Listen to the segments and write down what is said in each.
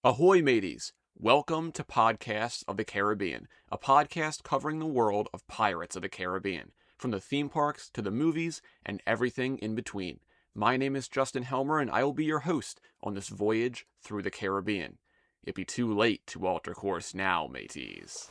Ahoy, mateys! Welcome to Podcasts of the Caribbean, a podcast covering the world of Pirates of the Caribbean, from the theme parks to the movies and everything in between. My name is Justin Helmer, and I will be your host on this voyage through the Caribbean. It'd be too late to alter course now, mateys.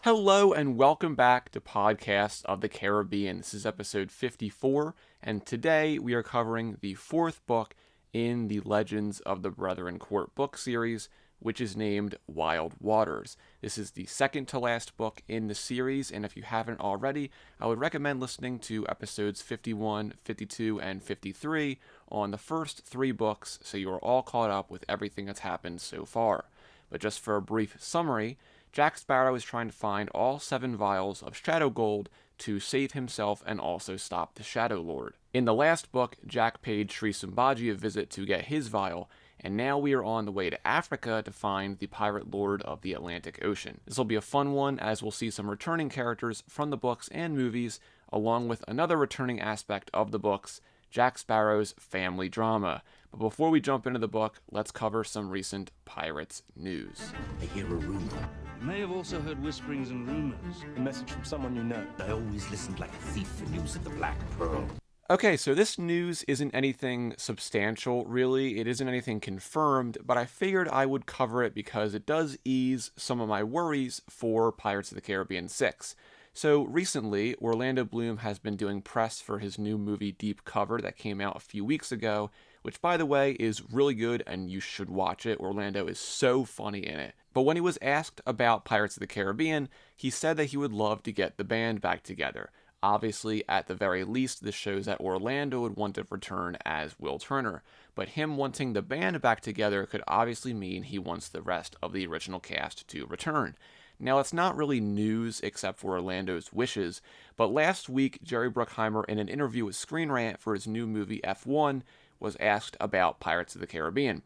Hello and welcome back to Podcasts of the Caribbean. This is episode 54, and today we are covering the fourth book in the Legends of the Brethren Court book series, which is named Wild Waters. This is the second to last book in the series, and if you haven't already, I would recommend listening to episodes 51, 52, and 53 on the first three books so you are all caught up with everything that's happened so far. But just for a brief summary, Jack Sparrow is trying to find all 7 vials of Shadow Gold to save himself and also stop the Shadow Lord. In the last book, Jack paid Sri Sumbaji a visit to get his vial, and now we are on the way to Africa to find the Pirate Lord of the Atlantic Ocean. This will be a fun one, as we'll see some returning characters from the books and movies, along with another returning aspect of the books, Jack Sparrow's family drama. But before we jump into the book, let's cover some recent Pirates news. I hear a rumor. You may have also heard whisperings and rumors. A message from someone you know. I always listened like a thief for news of the Black Pearl. Okay, so this news isn't anything substantial, really. It isn't anything confirmed, but I figured I would cover it because it does ease some of my worries for Pirates of the Caribbean 6. So recently, Orlando Bloom has been doing press for his new movie Deep Cover that came out a few weeks ago, which, by the way, is really good and you should watch it. Orlando is so funny in it. But when he was asked about Pirates of the Caribbean, he said that he would love to get the band back together. Obviously, at the very least, this shows that Orlando would want to return as Will Turner, but him wanting the band back together could obviously mean he wants the rest of the original cast to return. Now, it's not really news except for Orlando's wishes, but last week, Jerry Bruckheimer, in an interview with Screen Rant for his new movie F1, was asked about Pirates of the Caribbean.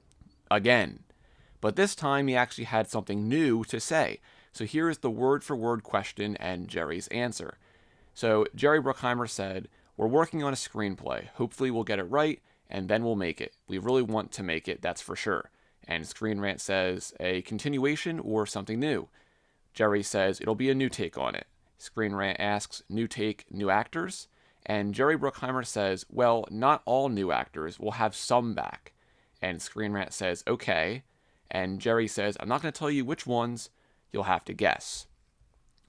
Again. But this time, he actually had something new to say. So here is the word-for-word question and Jerry's answer. So Jerry Bruckheimer said, "We're working on a screenplay. Hopefully we'll get it right, and then we'll make it. We really want to make it, that's for sure." And Screen Rant says, "A continuation or something new?" Jerry says, "It'll be a new take on it." Screen Rant asks, "New take, new actors?" And Jerry Bruckheimer says, "Well, not all new actors. We'll have some back." And Screen Rant says, "Okay." And Jerry says, "I'm not going to tell you which ones. You'll have to guess."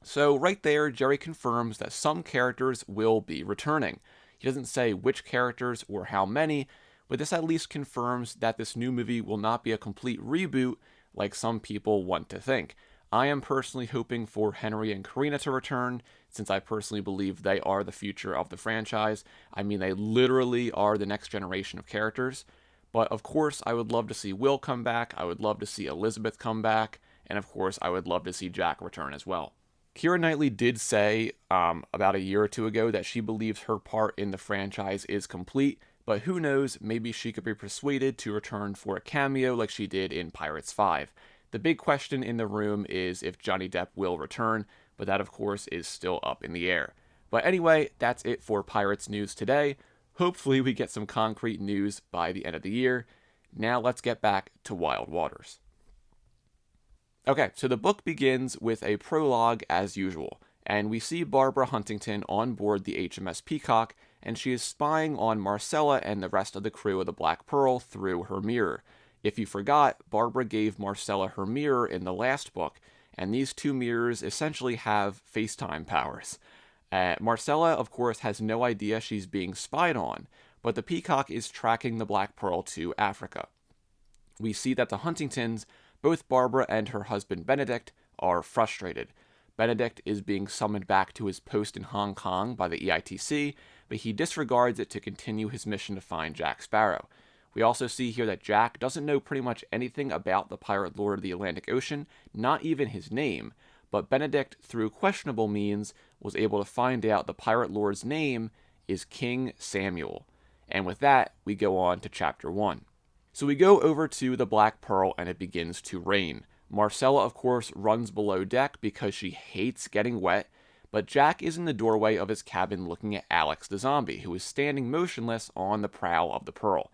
So right there, Jerry confirms that some characters will be returning. He doesn't say which characters or how many, but this at least confirms that this new movie will not be a complete reboot like some people want to think. I am personally hoping for Henry and Karina to return, since I personally believe they are the future of the franchise. I mean, they literally are the next generation of characters. But of course, I would love to see Will come back, I would love to see Elizabeth come back, and of course, I would love to see Jack return as well. Keira Knightley did say about a year or two ago that she believes her part in the franchise is complete, but who knows, maybe she could be persuaded to return for a cameo like she did in Pirates 5. The big question in the room is if Johnny Depp will return, but that of course is still up in the air. But anyway, that's it for Pirates news today. Hopefully we get some concrete news by the end of the year. Now let's get back to Wild Waters. Okay, so the book begins with a prologue as usual, and we see Barbara Huntington on board the HMS Peacock, and she is spying on Marcella and the rest of the crew of the Black Pearl through her mirror. If you forgot, Barbara gave Marcella her mirror in the last book, and these two mirrors essentially have FaceTime powers. Marcella, of course, has no idea she's being spied on, but the Peacock is tracking the Black Pearl to Africa. We see that the Huntingtons, both Barbara and her husband Benedict, are frustrated. Benedict is being summoned back to his post in Hong Kong by the EITC, but he disregards it to continue his mission to find Jack Sparrow. We also see here that Jack doesn't know pretty much anything about the Pirate Lord of the Atlantic Ocean, not even his name, but Benedict, through questionable means, was able to find out the Pirate Lord's name is King Samuel. And with that, we go on to Chapter 1. So we go over to the Black Pearl and it begins to rain. Marcella, of course, runs below deck because she hates getting wet, but Jack is in the doorway of his cabin looking at Alex the zombie, who is standing motionless on the prow of the Pearl.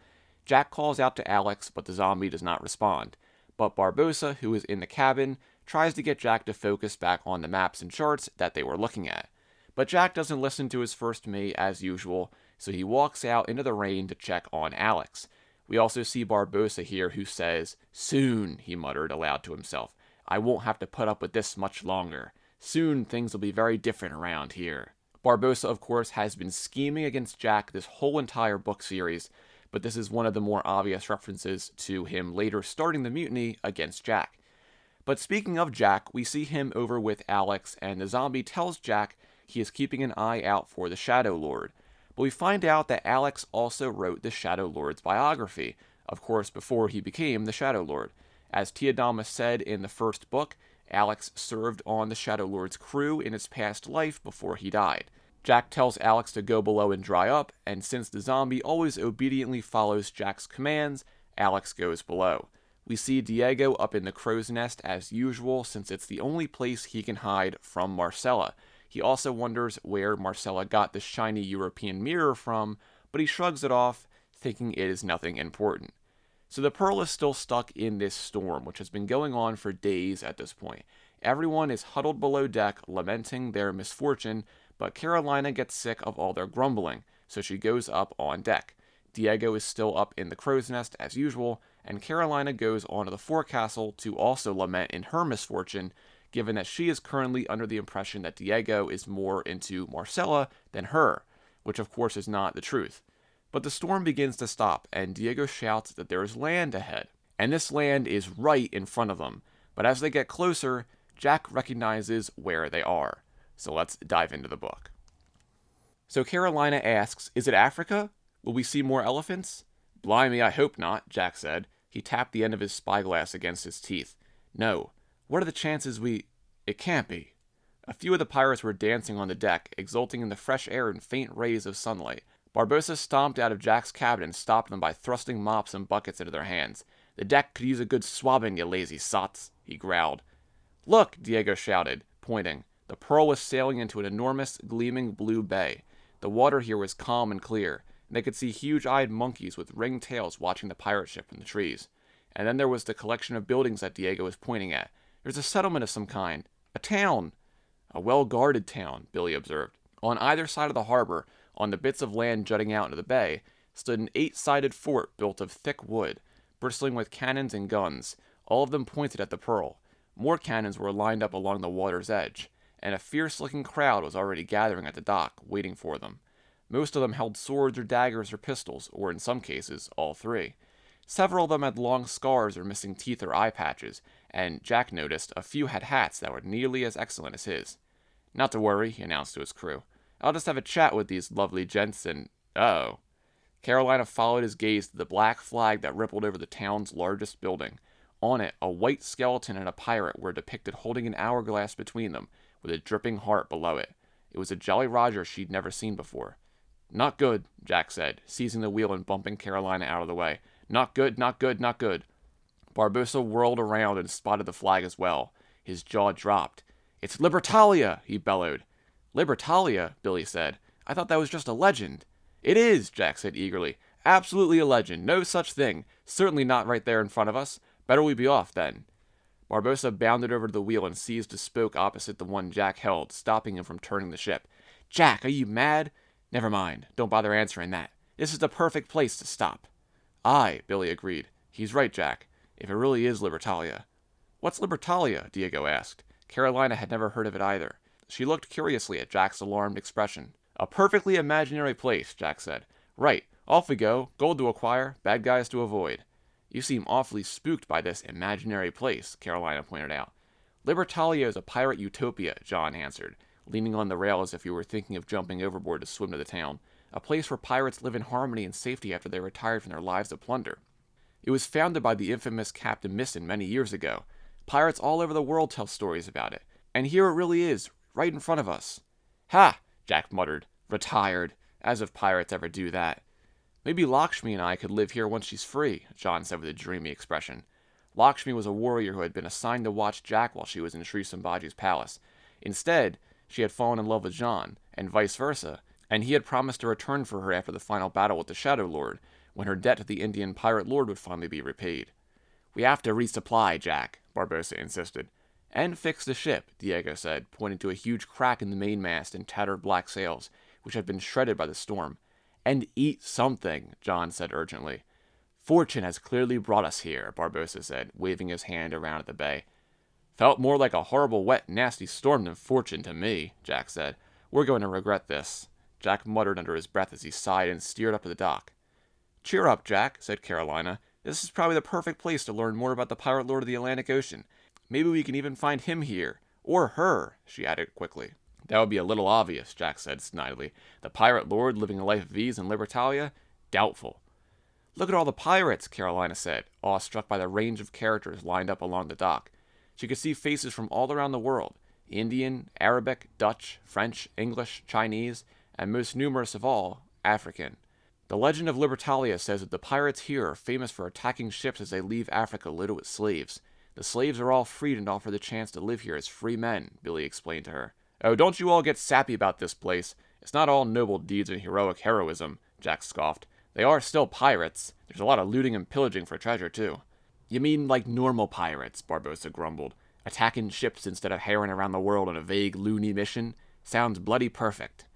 Jack calls out to Alex, but the zombie does not respond. But Barbossa, who is in the cabin, tries to get Jack to focus back on the maps and charts that they were looking at. But Jack doesn't listen to his first mate as usual, so he walks out into the rain to check on Alex. We also see Barbossa here, who says, "Soon," he muttered aloud to himself, "I won't have to put up with this much longer. Soon things will be very different around here." Barbossa, of course, has been scheming against Jack this whole entire book series, but this is one of the more obvious references to him later starting the mutiny against Jack. But speaking of Jack, we see him over with Alex, and the zombie tells Jack he is keeping an eye out for the Shadow Lord. But we find out that Alex also wrote the Shadow Lord's biography, of course before he became the Shadow Lord. As Tiadama said in the first book, Alex served on the Shadow Lord's crew in his past life before he died. Jack tells Alex to go below and dry up, and since the zombie always obediently follows Jack's commands, Alex goes below. We see Diego up in the crow's nest as usual, since it's the only place he can hide from Marcella. He also wonders where Marcella got the shiny European mirror from, but he shrugs it off, thinking it is nothing important. So the Pearl is still stuck in this storm, which has been going on for days at this point. Everyone is huddled below deck, lamenting their misfortune, but Carolina gets sick of all their grumbling, so she goes up on deck. Diego is still up in the crow's nest as usual, and Carolina goes onto the forecastle to also lament in her misfortune, given that she is currently under the impression that Diego is more into Marcella than her, which of course is not the truth. But the storm begins to stop, and Diego shouts that there is land ahead. And this land is right in front of them. But as they get closer, Jack recognizes where they are. So let's dive into the book. So Carolina asks, "Is it Africa? Will we see more elephants?" "Blimey, I hope not," Jack said. He tapped the end of his spyglass against his teeth. "No. What are the chances It can't be." A few of the pirates were dancing on the deck, exulting in the fresh air and faint rays of sunlight. Barbossa stomped out of Jack's cabin and stopped them by thrusting mops and buckets into their hands. "The deck could use a good swabbing, you lazy sots," he growled. "Look!" Diego shouted, pointing. The Pearl was sailing into an enormous, gleaming blue bay. The water here was calm and clear, and they could see huge-eyed monkeys with ringed tails watching the pirate ship from the trees. And then there was the collection of buildings that Diego was pointing at. There's a settlement of some kind. A town. "A well-guarded town," Billy observed. On either side of the harbor, on the bits of land jutting out into the bay, stood an 8-sided fort built of thick wood, bristling with cannons and guns, all of them pointed at the Pearl. More cannons were lined up along the water's edge, and a fierce-looking crowd was already gathering at the dock, waiting for them. Most of them held swords or daggers or pistols, or in some cases, all three. Several of them had long scars or missing teeth or eye patches, and Jack noticed a few had hats that were nearly as excellent as his. "Not to worry," he announced to his crew. "I'll just have a chat with these lovely gents and—" "Uh-oh." Carolina followed his gaze to the black flag that rippled over the town's largest building. On it, a white skeleton and a pirate were depicted holding an hourglass between them, with a dripping heart below it. It was a Jolly Roger she'd never seen before. "Not good," Jack said, seizing the wheel and bumping Carolina out of the way. "Not good, not good, not good." Barbossa whirled around and spotted the flag as well. His jaw dropped. "It's Libertalia!" he bellowed. "Libertalia?" Billy said. "I thought that was just a legend." "It is," Jack said eagerly. "Absolutely a legend. No such thing. Certainly not right there in front of us. Better we be off, then." Barbossa bounded over to the wheel and seized a spoke opposite the one Jack held, stopping him from turning the ship. "Jack, are you mad?" "Never mind. Don't bother answering that. This is the perfect place to stop." "Aye," Billy agreed. "He's right, Jack. If it really is Libertalia." "What's Libertalia?" Diego asked. Carolina had never heard of it either. She looked curiously at Jack's alarmed expression. "A perfectly imaginary place," Jack said. "Right. Off we go. Gold to acquire, bad guys to avoid." "You seem awfully spooked by this imaginary place," Carolina pointed out. "Libertalia is a pirate utopia," John answered, leaning on the rail as if he were thinking of jumping overboard to swim to the town. "A place where pirates live in harmony and safety after they retired from their lives of plunder. It was founded by the infamous Captain Misson many years ago. Pirates all over the world tell stories about it. And here it really is, right in front of us." "Ha!" Jack muttered. "Retired. As if pirates ever do that." "Maybe Lakshmi and I could live here once she's free," John said with a dreamy expression. Lakshmi was a warrior who had been assigned to watch Jack while she was in Sri Sambhaji's palace. Instead, she had fallen in love with John, and vice versa, and he had promised to return for her after the final battle with the Shadow Lord, when her debt to the Indian pirate lord would finally be repaid. "We have to resupply, Jack," Barbossa insisted. "And fix the ship," Diego said, pointing to a huge crack in the mainmast and tattered black sails, which had been shredded by the storm. "And eat something," John said urgently. "Fortune has clearly brought us here," Barbossa said, waving his hand around at the bay. "Felt more like a horrible, wet, nasty storm than fortune to me," Jack said. "We're going to regret this," Jack muttered under his breath as he sighed and steered up to the dock. "Cheer up, Jack," said Carolina. "This is probably the perfect place to learn more about the Pirate Lord of the Atlantic Ocean. Maybe we can even find him here. Or her," she added quickly. "That would be a little obvious," Jack said snidely. "The Pirate Lord living a life of ease in Libertalia? Doubtful." "Look at all the pirates," Carolina said, awestruck by the range of characters lined up along the dock. She could see faces from all around the world: Indian, Arabic, Dutch, French, English, Chinese, and most numerous of all, African. "The legend of Libertalia says that the pirates here are famous for attacking ships as they leave Africa loaded with slaves. The slaves are all freed and offered the chance to live here as free men," Billy explained to her. "Oh, don't you all get sappy about this place. It's not all noble deeds and heroic heroism," Jack scoffed. "They are still pirates. There's a lot of looting and pillaging for treasure, too." "You mean like normal pirates," Barbossa grumbled. "Attacking ships instead of harrying around the world on a vague, loony mission? Sounds bloody perfect."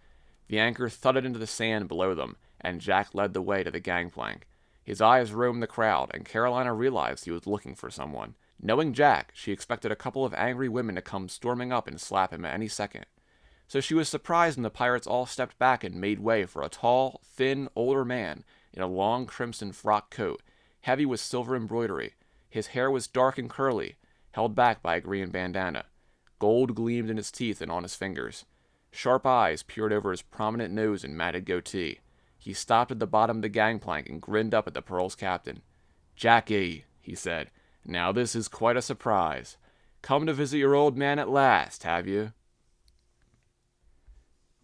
The anchor thudded into the sand below them, and Jack led the way to the gangplank. His eyes roamed the crowd, and Carolina realized he was looking for someone. Knowing Jack, she expected a couple of angry women to come storming up and slap him at any second. So she was surprised when the pirates all stepped back and made way for a tall, thin, older man in a long crimson frock coat, heavy with silver embroidery. His hair was dark and curly, held back by a green bandana. Gold gleamed in his teeth and on his fingers. Sharp eyes peered over his prominent nose and matted goatee. He stopped at the bottom of the gangplank and grinned up at the Pearl's captain. "Jackie," he said, "now this is quite a surprise. Come to visit your old man at last, have you?"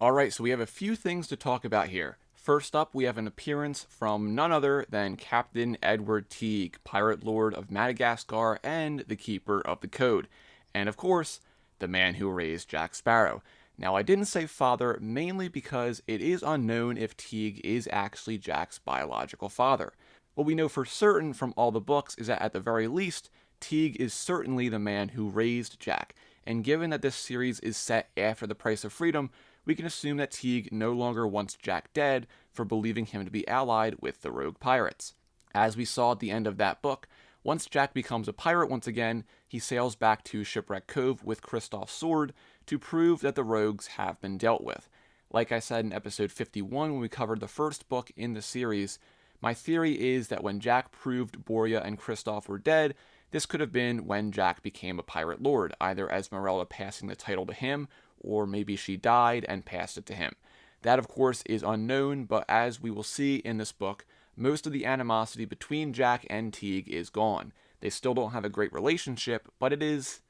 Alright, so we have a few things to talk about here. First up, we have an appearance from none other than Captain Edward Teague, Pirate Lord of Madagascar and the Keeper of the Code. And of course, the man who raised Jack Sparrow. Now, I didn't say father mainly because it is unknown if Teague is actually Jack's biological father. What we know for certain from all the books is that at the very least, Teague is certainly the man who raised Jack. And given that this series is set after The Price of Freedom, we can assume that Teague no longer wants Jack dead for believing him to be allied with the rogue pirates. As we saw at the end of that book, once Jack becomes a pirate once again, he sails back to Shipwreck Cove with Kristoff's sword to prove that the rogues have been dealt with. Like I said in episode 51 when we covered the first book in the series, my theory is that when Jack proved Borya and Kristoff were dead, this could have been when Jack became a pirate lord, either Esmeralda passing the title to him, or maybe she died and passed it to him. That, of course, is unknown, but as we will see in this book, most of the animosity between Jack and Teague is gone. They still don't have a great relationship, but it is,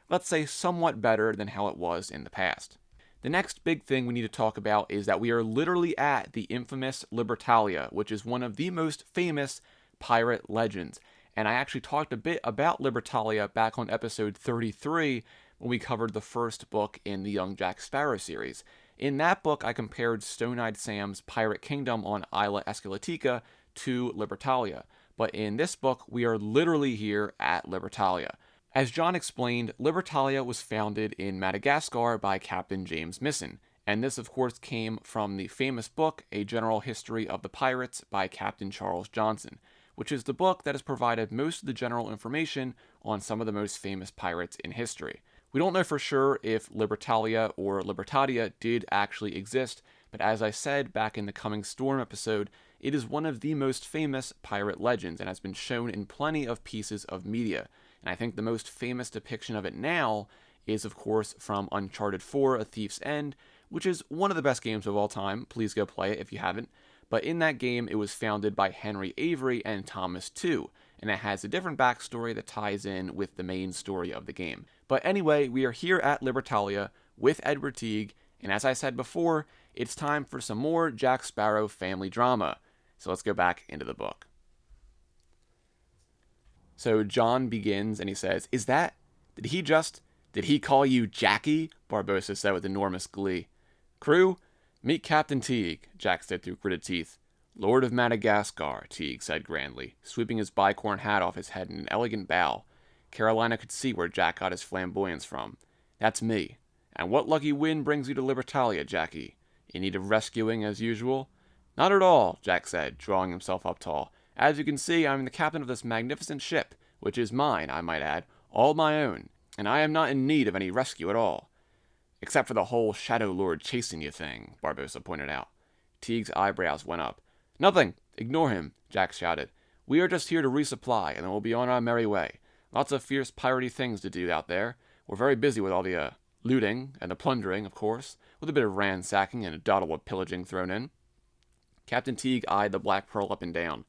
let's say, somewhat better than how it was in the past. The next big thing we need to talk about is that we are literally at the infamous Libertalia, which is one of the most famous pirate legends. And I actually talked a bit about Libertalia back on episode 33, when we covered the first book in the Young Jack Sparrow series. In that book, I compared Stone-Eyed Sam's pirate kingdom on Isla Escalatica to Libertalia. But in this book, we are literally here at Libertalia. As John explained, Libertalia was founded in Madagascar by Captain James Misson, and this of course came from the famous book, A General History of the Pirates by Captain Charles Johnson, which is the book that has provided most of the general information on some of the most famous pirates in history. We don't know for sure if Libertalia or Libertalia did actually exist, but as I said back in the Coming Storm episode, it is one of the most famous pirate legends and has been shown in plenty of pieces of media. And I think the most famous depiction of it now is, of course, from Uncharted 4: A Thief's End, which is one of the best games of all time. Please go play it if you haven't. But in that game, it was founded by Henry Avery and Thomas Tew, and it has a different backstory that ties in with the main story of the game. But anyway, we are here at Libertalia with Edward Teague, and as I said before, it's time for some more Jack Sparrow family drama. So let's go back into the book. So John begins and he says, Did he call you Jackie? Barbossa said with enormous glee. Crew, meet Captain Teague, Jack said through gritted teeth. Lord of Madagascar, Teague said grandly, sweeping his bicorn hat off his head in an elegant bow. Carolina could see where Jack got his flamboyance from. That's me. And what lucky wind brings you to Libertalia, Jackie? In need of rescuing, as usual? Not at all, Jack said, drawing himself up tall. As you can see, I am the captain of this magnificent ship, which is mine, I might add, all my own, and I am not in need of any rescue at all. Except for the whole Shadow Lord chasing you thing, Barbossa pointed out. Teague's eyebrows went up. Nothing! Ignore him, Jack shouted. We are just here to resupply, and then we'll be on our merry way. Lots of fierce piratey things to do out there. We're very busy with all the, looting, and the plundering, of course, with a bit of ransacking and a dawdle of pillaging thrown in. Captain Teague eyed the Black Pearl up and down.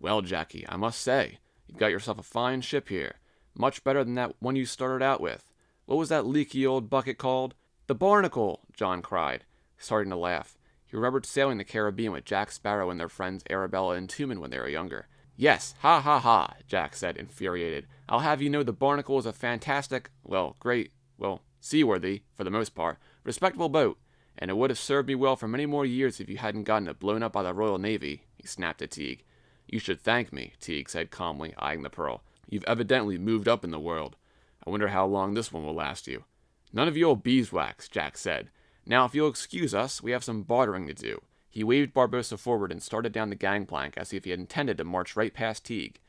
Well, Jackie, I must say, you've got yourself a fine ship here. Much better than that one you started out with. What was that leaky old bucket called? The Barnacle, John cried, starting to laugh. He remembered sailing the Caribbean with Jack Sparrow and their friends Arabella and Tuman when they were younger. Yes, ha ha ha, Jack said, infuriated. I'll have you know the Barnacle is a fantastic, great, seaworthy, for the most part, respectable boat, and it would have served me well for many more years if you hadn't gotten it blown up by the Royal Navy, he snapped at Teague. You should thank me, Teague said calmly, eyeing the Pearl. You've evidently moved up in the world. I wonder how long this one will last you. None of your beeswax, Jack said. Now, if you'll excuse us, we have some bartering to do. He waved Barbossa forward and started down the gangplank as if he had intended to march right past Teague.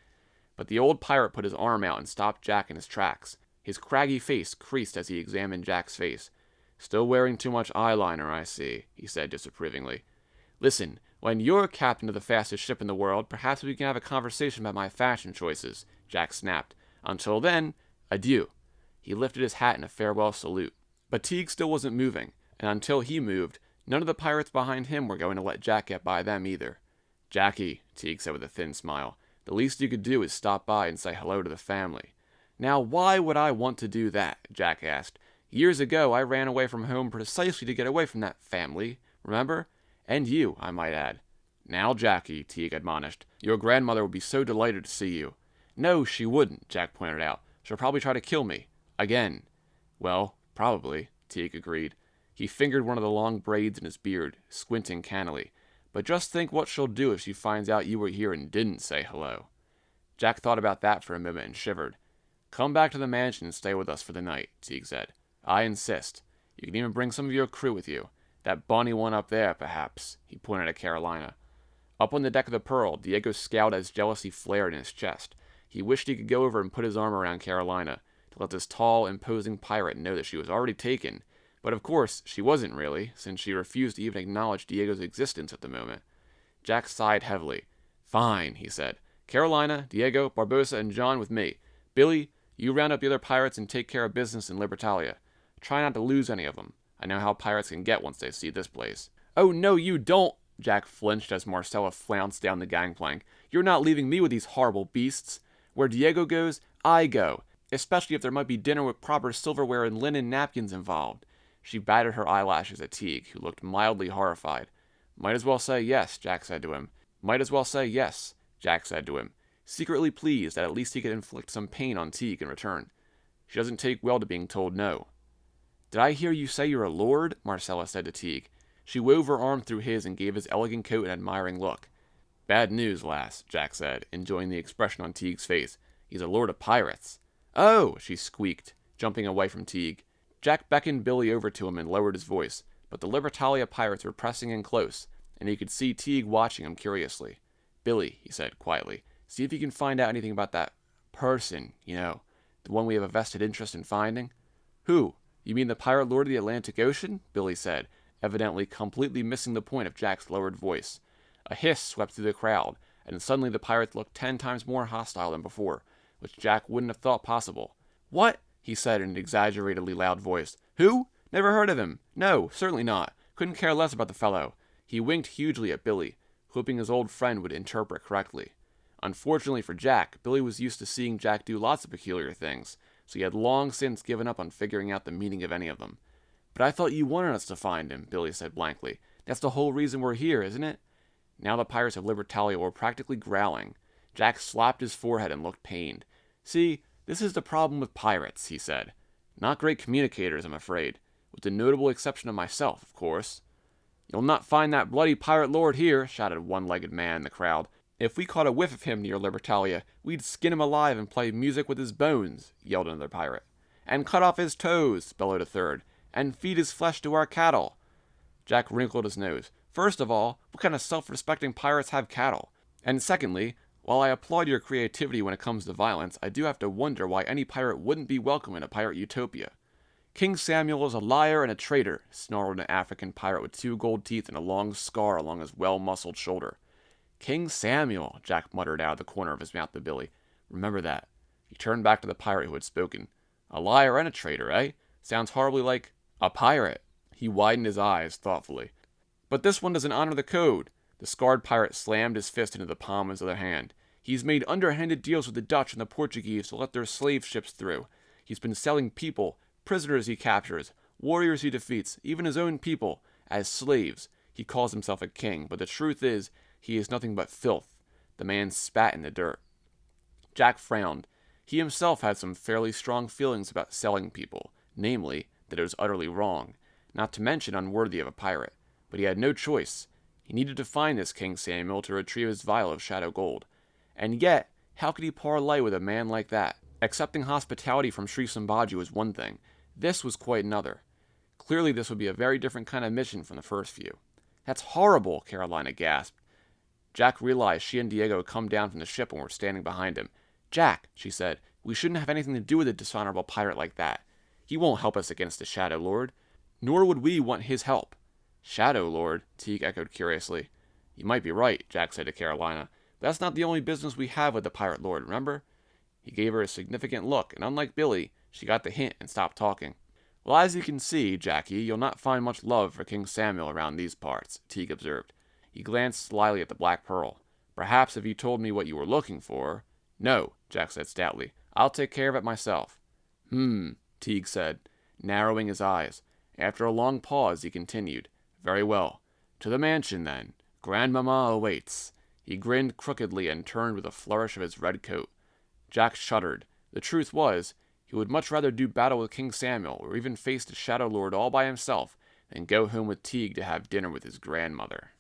But the old pirate put his arm out and stopped Jack in his tracks. His craggy face creased as he examined Jack's face. Still wearing too much eyeliner, I see, he said disapprovingly. Listen, when you're captain of the fastest ship in the world, perhaps we can have a conversation about my fashion choices, Jack snapped. Until then, adieu. He lifted his hat in a farewell salute. But Teague still wasn't moving, and until he moved, none of the pirates behind him were going to let Jack get by them either. Jackie, Teague said with a thin smile, the least you could do is stop by and say hello to the family. Now, why would I want to do that? Jack asked. Years ago, I ran away from home precisely to get away from that family, remember? And you, I might add. Now, Jackie, Teague admonished, your grandmother would be so delighted to see you. No, she wouldn't, Jack pointed out. She'll probably try to kill me. Again. Well, probably, Teague agreed. He fingered one of the long braids in his beard, squinting cannily. But just think what she'll do if she finds out you were here and didn't say hello. Jack thought about that for a moment and shivered. Come back to the mansion and stay with us for the night, Teague said. I insist. You can even bring some of your crew with you. That bonny one up there, perhaps, he pointed at Carolina. Up on the deck of the Pearl, Diego scowled as jealousy flared in his chest. He wished he could go over and put his arm around Carolina, to let this tall, imposing pirate know that she was already taken. But of course, she wasn't really, since she refused to even acknowledge Diego's existence at the moment. Jack sighed heavily. Fine, he said. Carolina, Diego, Barbossa, and John with me. Billy, you round up the other pirates and take care of business in Libertalia. Try not to lose any of them. I know how pirates can get once they see this place. Oh, no, you don't! Jack flinched as Marcella flounced down the gangplank. You're not leaving me with these horrible beasts. Where Diego goes, I go, especially if there might be dinner with proper silverware and linen napkins involved. She batted her eyelashes at Teague, who looked mildly horrified. Might as well say yes, Jack said to him. Might as well say yes, Jack said to him, secretly pleased that at least he could inflict some pain on Teague in return. She doesn't take well to being told no. Did I hear you say you're a lord? Marcella said to Teague. She wove her arm through his and gave his elegant coat an admiring look. Bad news, lass, Jack said, enjoying the expression on Teague's face. He's a lord of pirates. Oh, she squeaked, jumping away from Teague. Jack beckoned Billy over to him and lowered his voice, but the Libertalia pirates were pressing in close, and he could see Teague watching him curiously. Billy, he said quietly, see if you can find out anything about that person, the one we have a vested interest in finding. Who? You mean the pirate lord of the Atlantic Ocean? Billy said, evidently completely missing the point of Jack's lowered voice. A hiss swept through the crowd, and suddenly the pirates looked 10 times more hostile than before, which Jack wouldn't have thought possible. What? He said in an exaggeratedly loud voice. Who? Never heard of him. No, certainly not. Couldn't care less about the fellow. He winked hugely at Billy, hoping his old friend would interpret correctly. Unfortunately for Jack, Billy was used to seeing Jack do lots of peculiar things, so he had long since given up on figuring out the meaning of any of them. But I thought you wanted us to find him, Billy said blankly. That's the whole reason we're here, isn't it? Now the pirates of Libertalia were practically growling. Jack slapped his forehead and looked pained. See, this is the problem with pirates, he said. Not great communicators, I'm afraid, with the notable exception of myself, of course. "You'll not find that bloody pirate lord here," shouted a one-legged man in the crowd. "If we caught a whiff of him near Libertalia, we'd skin him alive and play music with his bones," yelled another pirate. "And cut off his toes," bellowed a third, "and feed his flesh to our cattle." Jack wrinkled his nose. "First of all, what kind of self-respecting pirates have cattle? And secondly, while I applaud your creativity when it comes to violence, I do have to wonder why any pirate wouldn't be welcome in a pirate utopia." "King Samuel is a liar and a traitor," snarled an African pirate with 2 gold teeth and a long scar along his well-muscled shoulder. "King Samuel," Jack muttered out of the corner of his mouth to Billy. "Remember that." He turned back to the pirate who had spoken. "A liar and a traitor, eh? Sounds horribly like a pirate." He widened his eyes thoughtfully. "But this one doesn't honor the code." The scarred pirate slammed his fist into the palm of his other hand. "He's made underhanded deals with the Dutch and the Portuguese to let their slave ships through. He's been selling people, prisoners he captures, warriors he defeats, even his own people, as slaves. He calls himself a king, but the truth is, he is nothing but filth." The man spat in the dirt. Jack frowned. He himself had some fairly strong feelings about selling people, namely, that it was utterly wrong, not to mention unworthy of a pirate. But he had no choice. He needed to find this King Samuel to retrieve his vial of shadow gold. And yet, how could he parlay with a man like that? Accepting hospitality from Sri Sambhaji was one thing. This was quite another. Clearly this would be a very different kind of mission from the first few. "That's horrible," Carolina gasped. Jack realized she and Diego had come down from the ship and were standing behind him. "Jack," she said, "we shouldn't have anything to do with a dishonorable pirate like that. He won't help us against the Shadow Lord. Nor would we want his help." "Shadow Lord?" Teague echoed curiously. "You might be right," Jack said to Carolina. "But that's not the only business we have with the pirate lord, remember?" He gave her a significant look, and unlike Billy, she got the hint and stopped talking. "Well, as you can see, Jackie, you'll not find much love for King Samuel around these parts," Teague observed. He glanced slyly at the Black Pearl. "Perhaps if you told me what you were looking for—" "No," Jack said stoutly. "I'll take care of it myself." Teague said, narrowing his eyes. After a long pause, he continued. "Very well. To the mansion, then. Grandmama awaits." He grinned crookedly and turned with a flourish of his red coat. Jack shuddered. The truth was, he would much rather do battle with King Samuel, or even face the Shadow Lord all by himself, than go home with Teague to have dinner with his grandmother.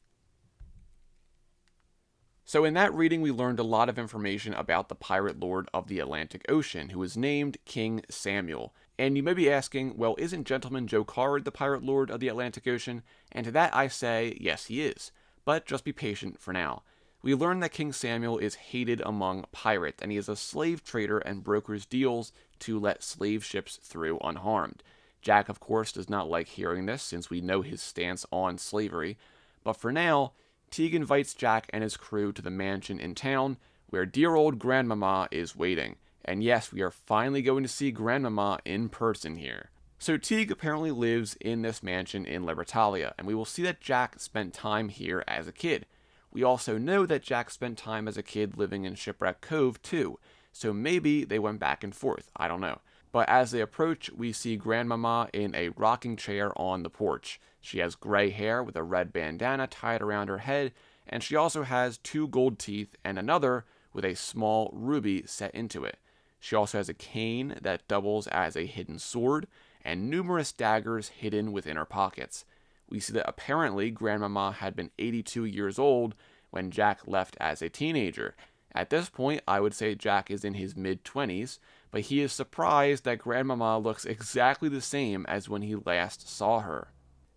So in that reading, we learned a lot of information about the pirate lord of the Atlantic Ocean, who was named King Samuel. And you may be asking, well, isn't Gentleman Jocard the pirate lord of the Atlantic Ocean? And to that I say, yes, he is. But just be patient for now. We learned that King Samuel is hated among pirates, and he is a slave trader and brokers deals to let slave ships through unharmed. Jack, of course, does not like hearing this, since we know his stance on slavery. But for now, Teague invites Jack and his crew to the mansion in town, where dear old Grandmama is waiting. And yes, we are finally going to see Grandmama in person here. So Teague apparently lives in this mansion in Libertalia, and we will see that Jack spent time here as a kid. We also know that Jack spent time as a kid living in Shipwreck Cove too, so maybe they went back and forth, I don't know. But as they approach, we see Grandmama in a rocking chair on the porch. She has gray hair with a red bandana tied around her head, and she also has 2 gold teeth and another with a small ruby set into it. She also has a cane that doubles as a hidden sword, and numerous daggers hidden within her pockets. We see that apparently Grandmama had been 82 years old when Jack left as a teenager. At this point, I would say Jack is in his mid-20s, but he is surprised that Grandmama looks exactly the same as when he last saw her.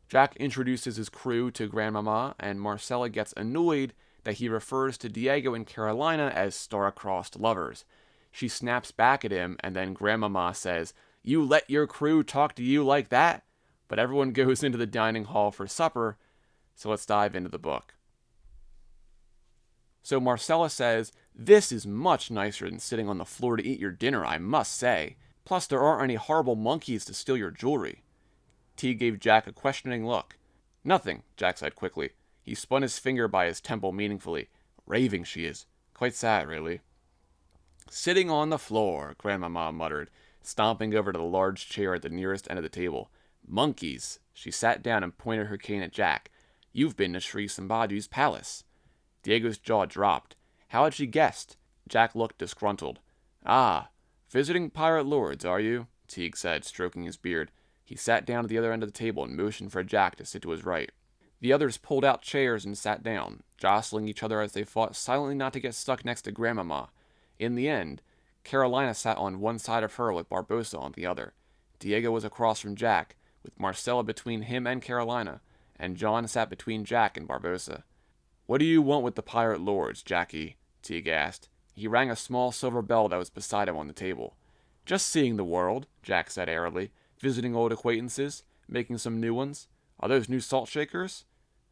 Jack introduces his crew to Grandmama, and Marcella gets annoyed that he refers to Diego and Carolina as star-crossed lovers. She snaps back at him, and then Grandmama says, "You let your crew talk to you like that?" But everyone goes into the dining hall for supper, so let's dive into the book. So Marcella says, "This is much nicer than sitting on the floor to eat your dinner, I must say. Plus, there aren't any horrible monkeys to steal your jewelry." Teague gave Jack a questioning look. "Nothing," Jack said quickly. He spun his finger by his temple meaningfully. "Raving she is. Quite sad, really." "Sitting on the floor," Grandmama muttered, stomping over to the large chair at the nearest end of the table. "Monkeys." She sat down and pointed her cane at Jack. "You've been to Sri Sambhaji's palace." Diego's jaw dropped. How had she guessed? Jack looked disgruntled. "Ah, visiting pirate lords, are you?" Teague said, stroking his beard. He sat down at the other end of the table and motioned for Jack to sit to his right. The others pulled out chairs and sat down, jostling each other as they fought silently not to get stuck next to Grandmama. In the end, Carolina sat on one side of her with Barbossa on the other. Diego was across from Jack, with Marcella between him and Carolina, and John sat between Jack and Barbossa. "What do you want with the pirate lords, Jackie?" Teague asked. He rang a small silver bell that was beside him on the table. "Just seeing the world," Jack said airily. "Visiting old acquaintances, making some new ones. Are those new salt shakers?"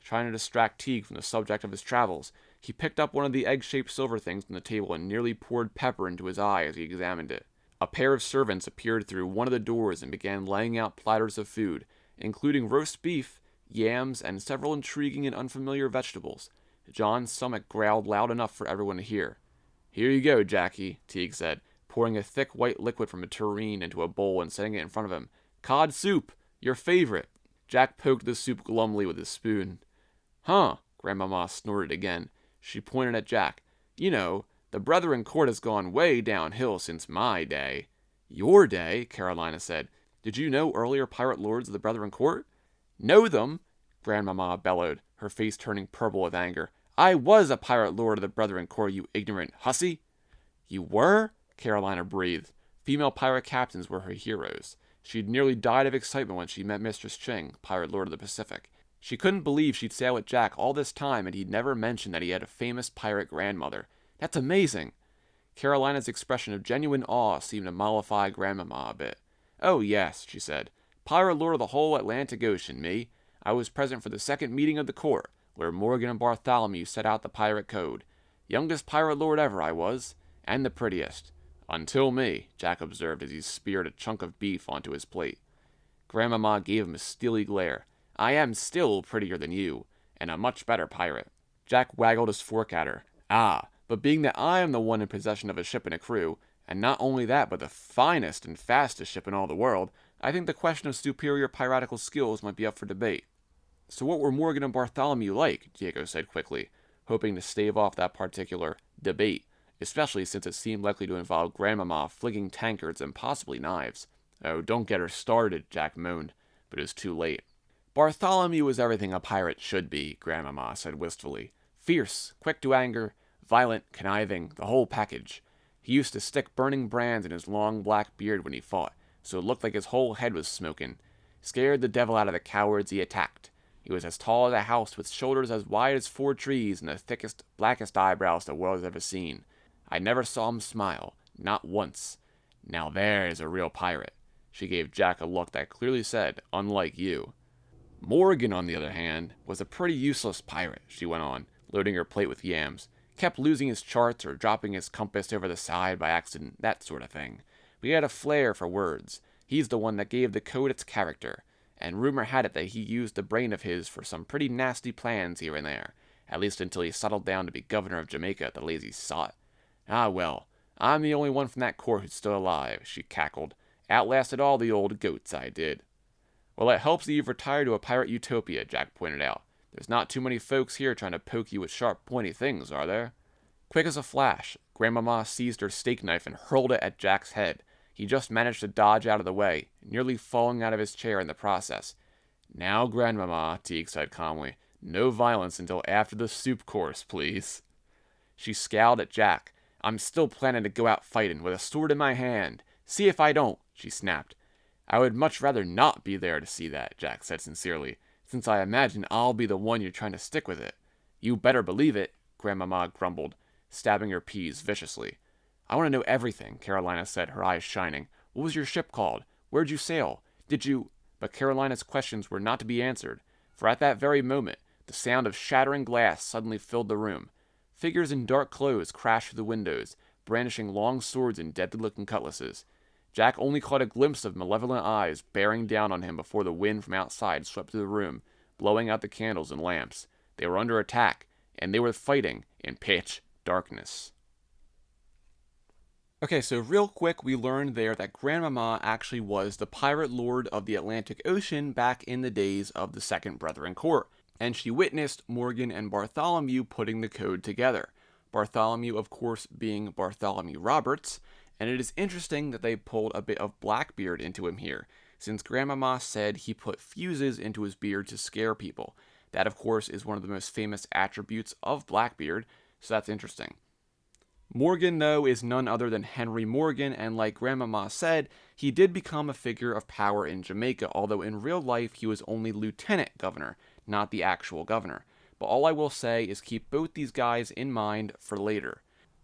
Trying to distract Teague from the subject of his travels, he picked up one of the egg-shaped silver things on the table and nearly poured pepper into his eye as he examined it. A pair of servants appeared through one of the doors and began laying out platters of food, including roast beef, yams, and several intriguing and unfamiliar vegetables. John's stomach growled loud enough for everyone to hear. "Here you go, Jackie," Teague said, pouring a thick white liquid from a tureen into a bowl and setting it in front of him. "Cod soup! Your favorite!" Jack poked the soup glumly with his spoon. "Huh," Grandmama snorted again. She pointed at Jack. "You know, the Brethren Court has gone way downhill since my day." "Your day?" Carolina said. "Did you know earlier pirate lords of the Brethren Court?" "Know them?" Grandmama bellowed, her face turning purple with anger. "I was a pirate lord of the Brethren Court, you ignorant hussy!" "You were?" Carolina breathed. Female pirate captains were her heroes. She'd nearly died of excitement when she met Mistress Ching, pirate lord of the Pacific. She couldn't believe she'd sailed with Jack all this time and he'd never mentioned that he had a famous pirate grandmother. "That's amazing!" Carolina's expression of genuine awe seemed to mollify Grandmama a bit. "Oh yes," she said. "Pirate lord of the whole Atlantic Ocean, me. I was present for the second meeting of the court, where Morgan and Bartholomew set out the pirate code. Youngest pirate lord ever I was, and the prettiest. Until me," Jack observed as he speared a chunk of beef onto his plate. Grandmama gave him a steely glare. "I am still prettier than you, and a much better pirate." Jack waggled his fork at her. "Ah, but being that I am the one in possession of a ship and a crew, and not only that but the finest and fastest ship in all the world, I think the question of superior piratical skills might be up for debate." "So what were Morgan and Bartholomew like?" Diego said quickly, hoping to stave off that particular debate, especially since it seemed likely to involve Grandmama flinging tankards and possibly knives. "Oh, don't get her started," Jack moaned, but it was too late. "Bartholomew was everything a pirate should be," Grandmama said wistfully. "Fierce, quick to anger, violent, conniving, the whole package. He used to stick burning brands in his long black beard when he fought, so it looked like his whole head was smoking. Scared the devil out of the cowards he attacked. He was as tall as a house, with shoulders as wide as 4 trees, and the thickest, blackest eyebrows the world has ever seen. I never saw him smile, not once. Now there's a real pirate." She gave Jack a look that clearly said, "Unlike you." "Morgan, on the other hand, was a pretty useless pirate," she went on, loading her plate with yams. "Kept losing his charts or dropping his compass over the side by accident, that sort of thing. But he had a flair for words. He's the one that gave the code its character, and rumor had it that he used the brain of his for some pretty nasty plans here and there, at least until he settled down to be governor of Jamaica, the lazy sot. Ah well, I'm the only one from that court who's still alive," she cackled. "Outlasted all the old goats, I did." "Well, it helps that you've retired to a pirate utopia," Jack pointed out. "There's not too many folks here trying to poke you with sharp, pointy things, are there?" Quick as a flash, Grandmama seized her steak knife and hurled it at Jack's head. He just managed to dodge out of the way, nearly falling out of his chair in the process. "Now, Grandmama," Teague said calmly, "no violence until after the soup course, please." She scowled at Jack. "I'm still planning to go out fighting, with a sword in my hand. See if I don't," she snapped. "I would much rather not be there to see that," Jack said sincerely, "since I imagine I'll be the one you're trying to stick with it." "You better believe it," Grandmama grumbled, stabbing her peas viciously. "I want to know everything," Carolina said, her eyes shining. "What was your ship called? Where'd you sail? Did you—" But Carolina's questions were not to be answered, for at that very moment, the sound of shattering glass suddenly filled the room. Figures in dark clothes crashed through the windows, brandishing long swords and deadly-looking cutlasses. Jack only caught a glimpse of malevolent eyes bearing down on him before the wind from outside swept through the room, blowing out the candles and lamps. They were under attack, and they were fighting in pitch darkness. Okay, so real quick, we learned there that Grandmama actually was the pirate lord of the Atlantic Ocean back in the days of the Second Brethren Court, and she witnessed Morgan and Bartholomew putting the code together. Bartholomew, of course, being Bartholomew Roberts, and it is interesting that they pulled a bit of Blackbeard into him here, since Grandmama said he put fuses into his beard to scare people. That, of course, is one of the most famous attributes of Blackbeard, so that's interesting. Morgan, though, is none other than Henry Morgan, and like Grandmama said, he did become a figure of power in Jamaica, although in real life he was only lieutenant governor, not the actual governor. But all I will say is keep both these guys in mind for later.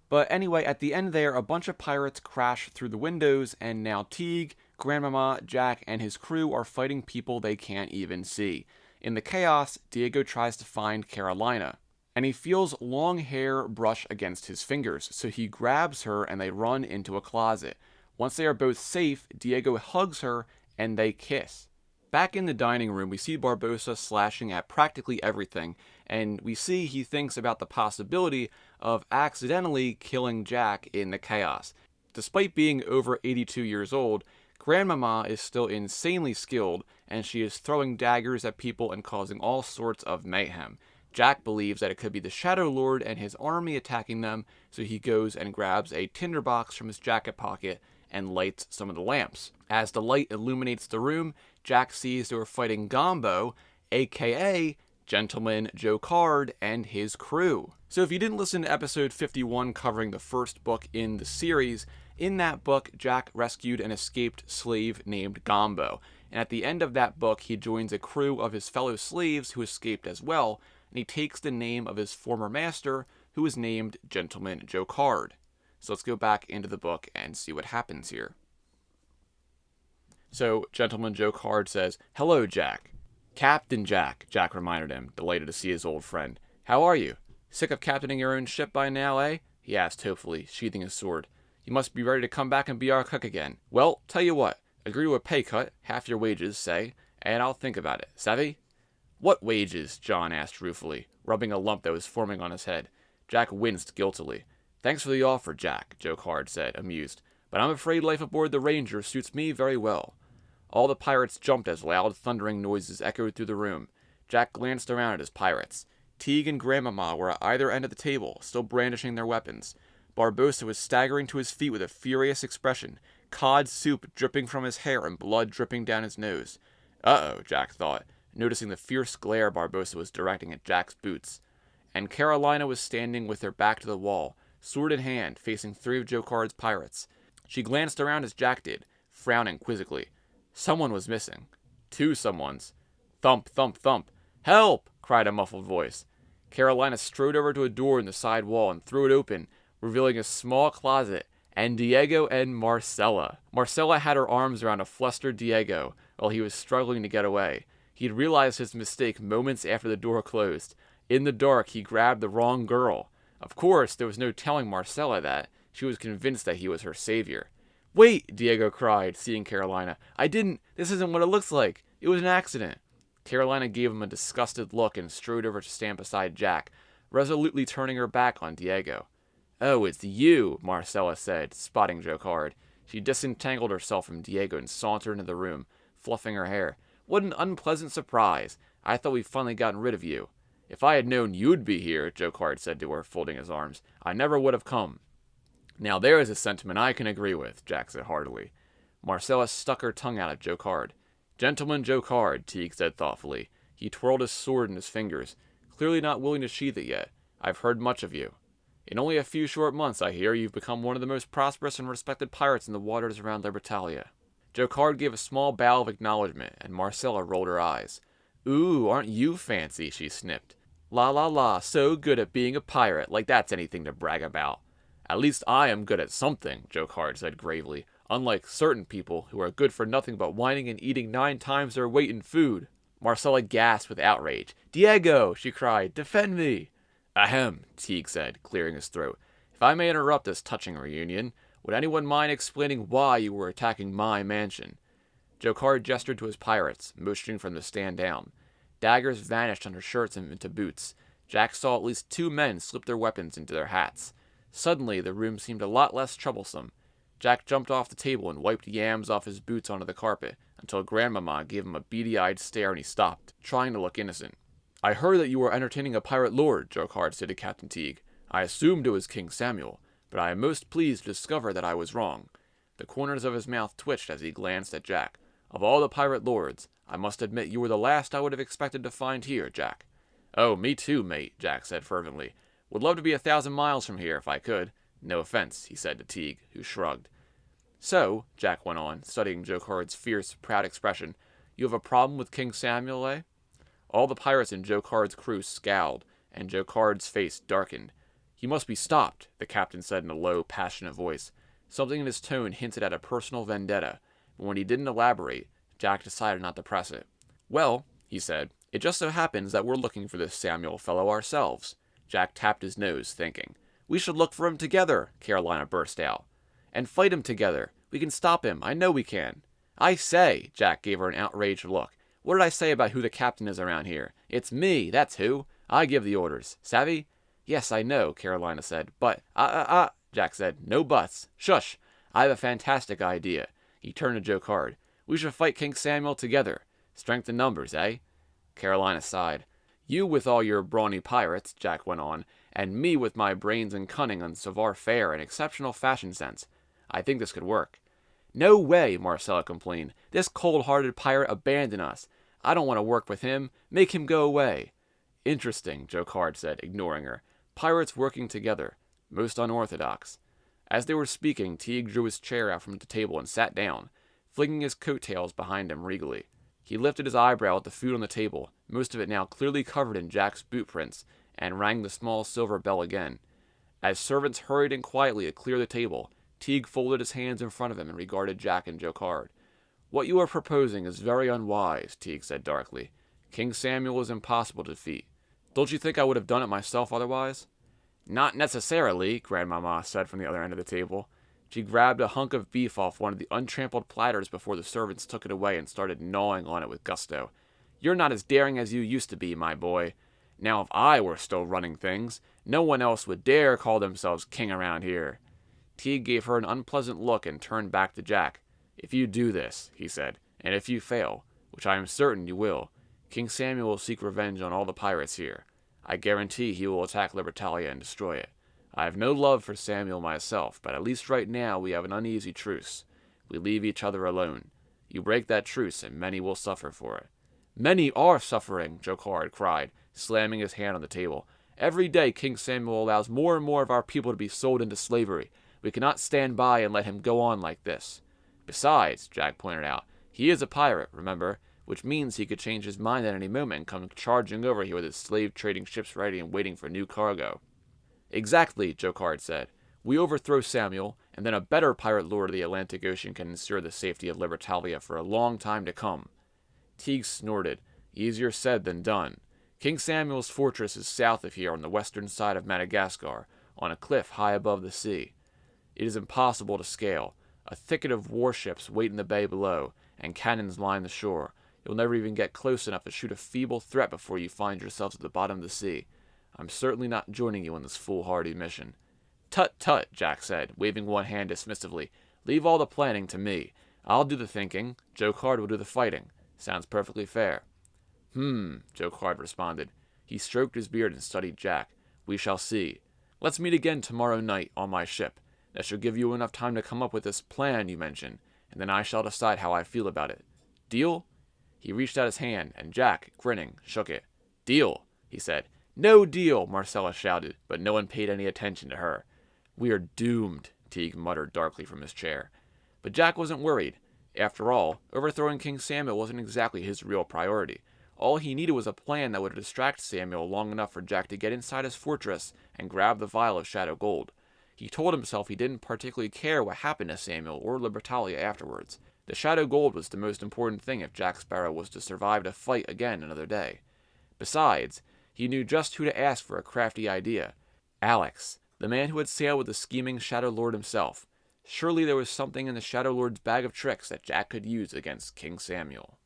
But anyway, at the end there, a bunch of pirates crash through the windows, and now Teague, Grandmama, Jack, and his crew are fighting people they can't even see. In the chaos, Diego tries to find Carolina, and he feels long hair brush against his fingers, so he grabs her and they run into a closet. Once they are both safe, Diego hugs her and they kiss. Back in the dining room, we see Barbossa slashing at practically everything, and we see he thinks about the possibility of accidentally killing Jack in the chaos. Despite being over 82 years old, Grandmama is still insanely skilled, and she is throwing daggers at people and causing all sorts of mayhem. Jack believes that it could be the Shadow Lord and his army attacking them, so he goes and grabs a tinderbox from his jacket pocket and lights some of the lamps. As the light illuminates the room, Jack sees they were fighting Gombo, aka Gentleman Jocard and his crew. So if you didn't listen to episode 51 covering the first book in the series, in that book, Jack rescued an escaped slave named Gombo. And at the end of that book, he joins a crew of his fellow slaves who escaped as well, and he takes the name of his former master, who is named Gentleman Jocard. So let's go back into the book and see what happens here. So Gentleman Jocard says, "Hello, Jack." "Captain Jack," Jack reminded him, delighted to see his old friend. "How are you? Sick of captaining your own ship by now, eh?" he asked hopefully, sheathing his sword. "You must be ready to come back and be our cook again. Well, tell you what, agree to a pay cut, half your wages, say, and I'll think about it, savvy?" "What wages?" John asked ruefully, rubbing a lump that was forming on his head. Jack winced guiltily. "Thanks for the offer, Jack," Jocard said, amused, "but I'm afraid life aboard the Ranger suits me very well." All the pirates jumped as loud, thundering noises echoed through the room. Jack glanced around at his pirates. Teague and Grandmama were at either end of the table, still brandishing their weapons. Barbossa was staggering to his feet with a furious expression, cod soup dripping from his hair and blood dripping down his nose. "Uh-oh," Jack thought, noticing the fierce glare Barbossa was directing at Jack's boots. And Carolina was standing with her back to the wall, sword in hand, facing three of Jocard's pirates. She glanced around as Jack did, frowning quizzically. Someone was missing. Two someones. Thump, thump, thump. "Help!" cried a muffled voice. Carolina strode over to a door in the side wall and threw it open, revealing a small closet, and Diego and Marcella. Marcella had her arms around a flustered Diego while he was struggling to get away. He'd realized his mistake moments after the door closed. In the dark, he grabbed the wrong girl. Of course, there was no telling Marcella that. She was convinced that he was her savior. "Wait!" Diego cried, seeing Carolina. This isn't what it looks like. It was an accident." Carolina gave him a disgusted look and strode over to stand beside Jack, resolutely turning her back on Diego. "Oh, it's you," Marcella said, spotting Jocard. She disentangled herself from Diego and sauntered into the room, fluffing her hair. "What an unpleasant surprise. I thought we'd finally gotten rid of you." "If I had known you'd be here," Jocard said to her, folding his arms, "I never would have come." "Now there is a sentiment I can agree with," Jack said heartily. Marcella stuck her tongue out at Jocard. "Gentleman Jocard," Teague said thoughtfully. He twirled his sword in his fingers, clearly not willing to sheath it yet. "I've heard much of you. In only a few short months, I hear, you've become one of the most prosperous and respected pirates in the waters around Libertalia." Jocard gave a small bow of acknowledgement, and Marcella rolled her eyes. "Ooh, aren't you fancy?" she snipped. "La la la, so good at being a pirate, like that's anything to brag about." "At least I am good at something," Jocard said gravely, "unlike certain people who are good for nothing but whining and eating 9 times their weight in food." Marcella gasped with outrage. "Diego!" she cried. "Defend me!" "Ahem," Teague said, clearing his throat. "If I may interrupt this touching reunion, would anyone mind explaining why you were attacking my mansion?" Jocard gestured to his pirates, motioning for them to stand down. Daggers vanished under shirts and into boots. Jack saw at least 2 men slip their weapons into their hats. Suddenly, the room seemed a lot less troublesome. Jack jumped off the table and wiped yams off his boots onto the carpet, until Grandmama gave him a beady-eyed stare and he stopped, trying to look innocent. "I heard that you were entertaining a pirate lord," Jocard said to Captain Teague. "I assumed it was King Samuel, but I am most pleased to discover that I was wrong." The corners of his mouth twitched as he glanced at Jack. "Of all the pirate lords, I must admit you were the last I would have expected to find here, Jack." "Oh, me too, mate," Jack said fervently. "Would love to be 1,000 miles from here if I could. No offense," he said to Teague, who shrugged. "So," Jack went on, studying Jocard's fierce, proud expression, "you have a problem with King Samuel, eh?" All the pirates in Jocard's crew scowled, and Jocard's face darkened. "He must be stopped," the captain said in a low, passionate voice. Something in his tone hinted at a personal vendetta, but when he didn't elaborate, Jack decided not to press it. "Well," he said, "it just so happens that we're looking for this Samuel fellow ourselves." Jack tapped his nose, thinking. "We should look for him together," Carolina burst out. "And fight him together. We can stop him. I know we can." "I say," Jack gave her an outraged look. "What did I say about who the captain is around here? It's me, that's who. I give the orders. Savvy?" "Yes, I know," Carolina said, "but—" Jack said. "No buts. Shush. I have a fantastic idea." He turned to Jocard. "We should fight King Samuel together. Strength in numbers, eh?" Carolina sighed. "You with all your brawny pirates," Jack went on, "and me with my brains and cunning and savoir-faire and exceptional fashion sense. I think this could work." "No way," Marcella complained. "This cold-hearted pirate abandoned us. I don't want to work with him. Make him go away." "Interesting," Jocard said, ignoring her. "Pirates working together. Most unorthodox." As they were speaking, Teague drew his chair out from the table and sat down, flinging his coat-tails behind him regally. He lifted his eyebrow at the food on the table, most of it now clearly covered in Jack's boot prints, and rang the small silver bell again. As servants hurried in quietly to clear the table, Teague folded his hands in front of him and regarded Jack and Jocard. "What you are proposing is very unwise," Teague said darkly. "King Samuel is impossible to defeat. Don't you think I would have done it myself otherwise?" "Not necessarily," Grandmama said from the other end of the table. She grabbed a hunk of beef off one of the untrampled platters before the servants took it away and started gnawing on it with gusto. "You're not as daring as you used to be, my boy. Now if I were still running things, no one else would dare call themselves king around here." Teague gave her an unpleasant look and turned back to Jack. "If you do this," he said, "and if you fail, which I am certain you will, King Samuel will seek revenge on all the pirates here. I guarantee he will attack Libertalia and destroy it. I have no love for Samuel myself, but at least right now we have an uneasy truce. We leave each other alone. You break that truce, and many will suffer for it." "Many are suffering," Jocard cried, slamming his hand on the table. "Every day King Samuel allows more and more of our people to be sold into slavery. We cannot stand by and let him go on like this." "Besides," Jack pointed out, "he is a pirate, remember, which means he could change his mind at any moment and come charging over here with his slave-trading ships ready and waiting for new cargo." "Exactly," Jocard said. "We overthrow Samuel, and then a better pirate lord of the Atlantic Ocean can ensure the safety of Libertalia for a long time to come." Teague snorted. "Easier said than done. King Samuel's fortress is south of here on the western side of Madagascar, on a cliff high above the sea. It is impossible to scale. A thicket of warships wait in the bay below, and cannons line the shore. You'll never even get close enough to shoot a feeble threat before you find yourselves at the bottom of the sea. I'm certainly not joining you in this foolhardy mission." "Tut, tut," Jack said, waving one hand dismissively. "Leave all the planning to me. I'll do the thinking. Jocard will do the fighting. Sounds perfectly fair." Jocard responded. He stroked his beard and studied Jack. "We shall see. Let's meet again tomorrow night on my ship. That should give you enough time to come up with this plan you mentioned, and then I shall decide how I feel about it. Deal?" He reached out his hand, and Jack, grinning, shook it. "Deal," he said. "No deal," Marcella shouted, but no one paid any attention to her. "We are doomed," Teague muttered darkly from his chair. But Jack wasn't worried. After all, overthrowing King Samuel wasn't exactly his real priority. All he needed was a plan that would distract Samuel long enough for Jack to get inside his fortress and grab the vial of shadow gold. He told himself he didn't particularly care what happened to Samuel or Libertalia afterwards. The shadow gold was the most important thing if Jack Sparrow was to survive to fight again another day. Besides, he knew just who to ask for a crafty idea. Alex, the man who had sailed with the scheming Shadow Lord himself. Surely there was something in the Shadow Lord's bag of tricks that Jack could use against King Samuel.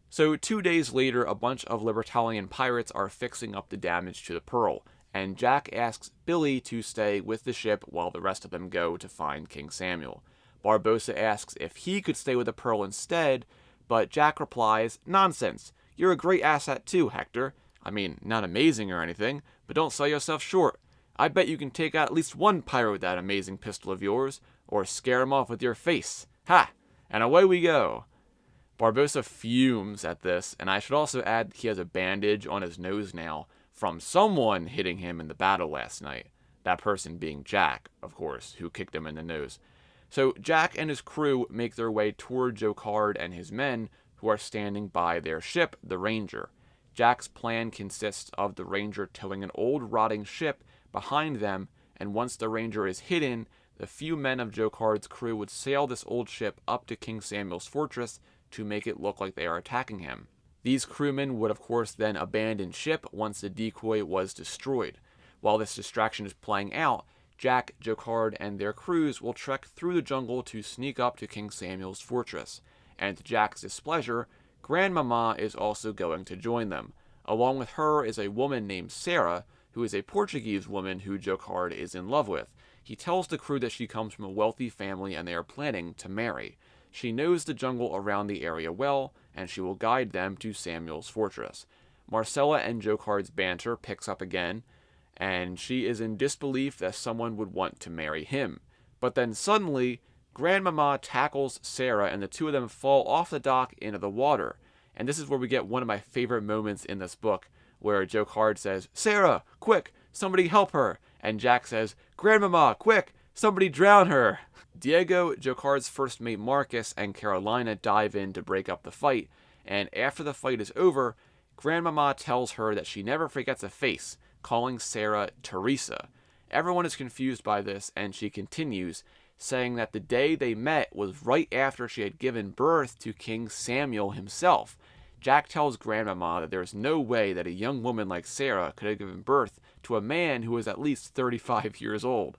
So 2 days later, a bunch of Libertalian pirates are fixing up the damage to the Pearl, and Jack asks Billy to stay with the ship while the rest of them go to find King Samuel. Barbossa asks if he could stay with the Pearl instead, but Jack replies, "Nonsense. You're a great asset too, Hector. I mean, not amazing or anything, but don't sell yourself short. I bet you can take out at least one pirate with that amazing pistol of yours, or scare him off with your face. Ha! And away we go." Barbossa fumes at this, and I should also add he has a bandage on his nose now from someone hitting him in the battle last night. That person being Jack, of course, who kicked him in the nose. So Jack and his crew make their way toward Jocard and his men, who are standing by their ship, the Ranger. Jack's plan consists of the Ranger towing an old rotting ship behind them, and once the Ranger is hidden, the few men of Jocard's crew would sail this old ship up to King Samuel's fortress to make it look like they are attacking him. These crewmen would of course then abandon ship once the decoy was destroyed. While this distraction is playing out, Jack, Jocard, and their crews will trek through the jungle to sneak up to King Samuel's fortress, and to Jack's displeasure, Grandmama is also going to join them. Along with her is a woman named Sarah, who is a Portuguese woman who Jocard is in love with. He tells the crew that she comes from a wealthy family and they are planning to marry. She knows the jungle around the area well, and she will guide them to Samuel's fortress. Marcella and Jocard's banter picks up again, and she is in disbelief that someone would want to marry him. But then suddenly, Grandmama tackles Sarah and the two of them fall off the dock into the water. And this is where we get one of my favorite moments in this book, where Jocard says, "Sarah, quick, somebody help her." And Jack says, "Grandmama, quick, somebody drown her." Diego, Jocard's first mate Marcus, and Carolina dive in to break up the fight. And after the fight is over, Grandmama tells her that she never forgets a face, calling Sarah Teresa. Everyone is confused by this, and she continues, saying that the day they met was right after she had given birth to King Samuel himself. Jack tells Grandmama that there is no way that a young woman like Sarah could have given birth to a man who was at least 35 years old.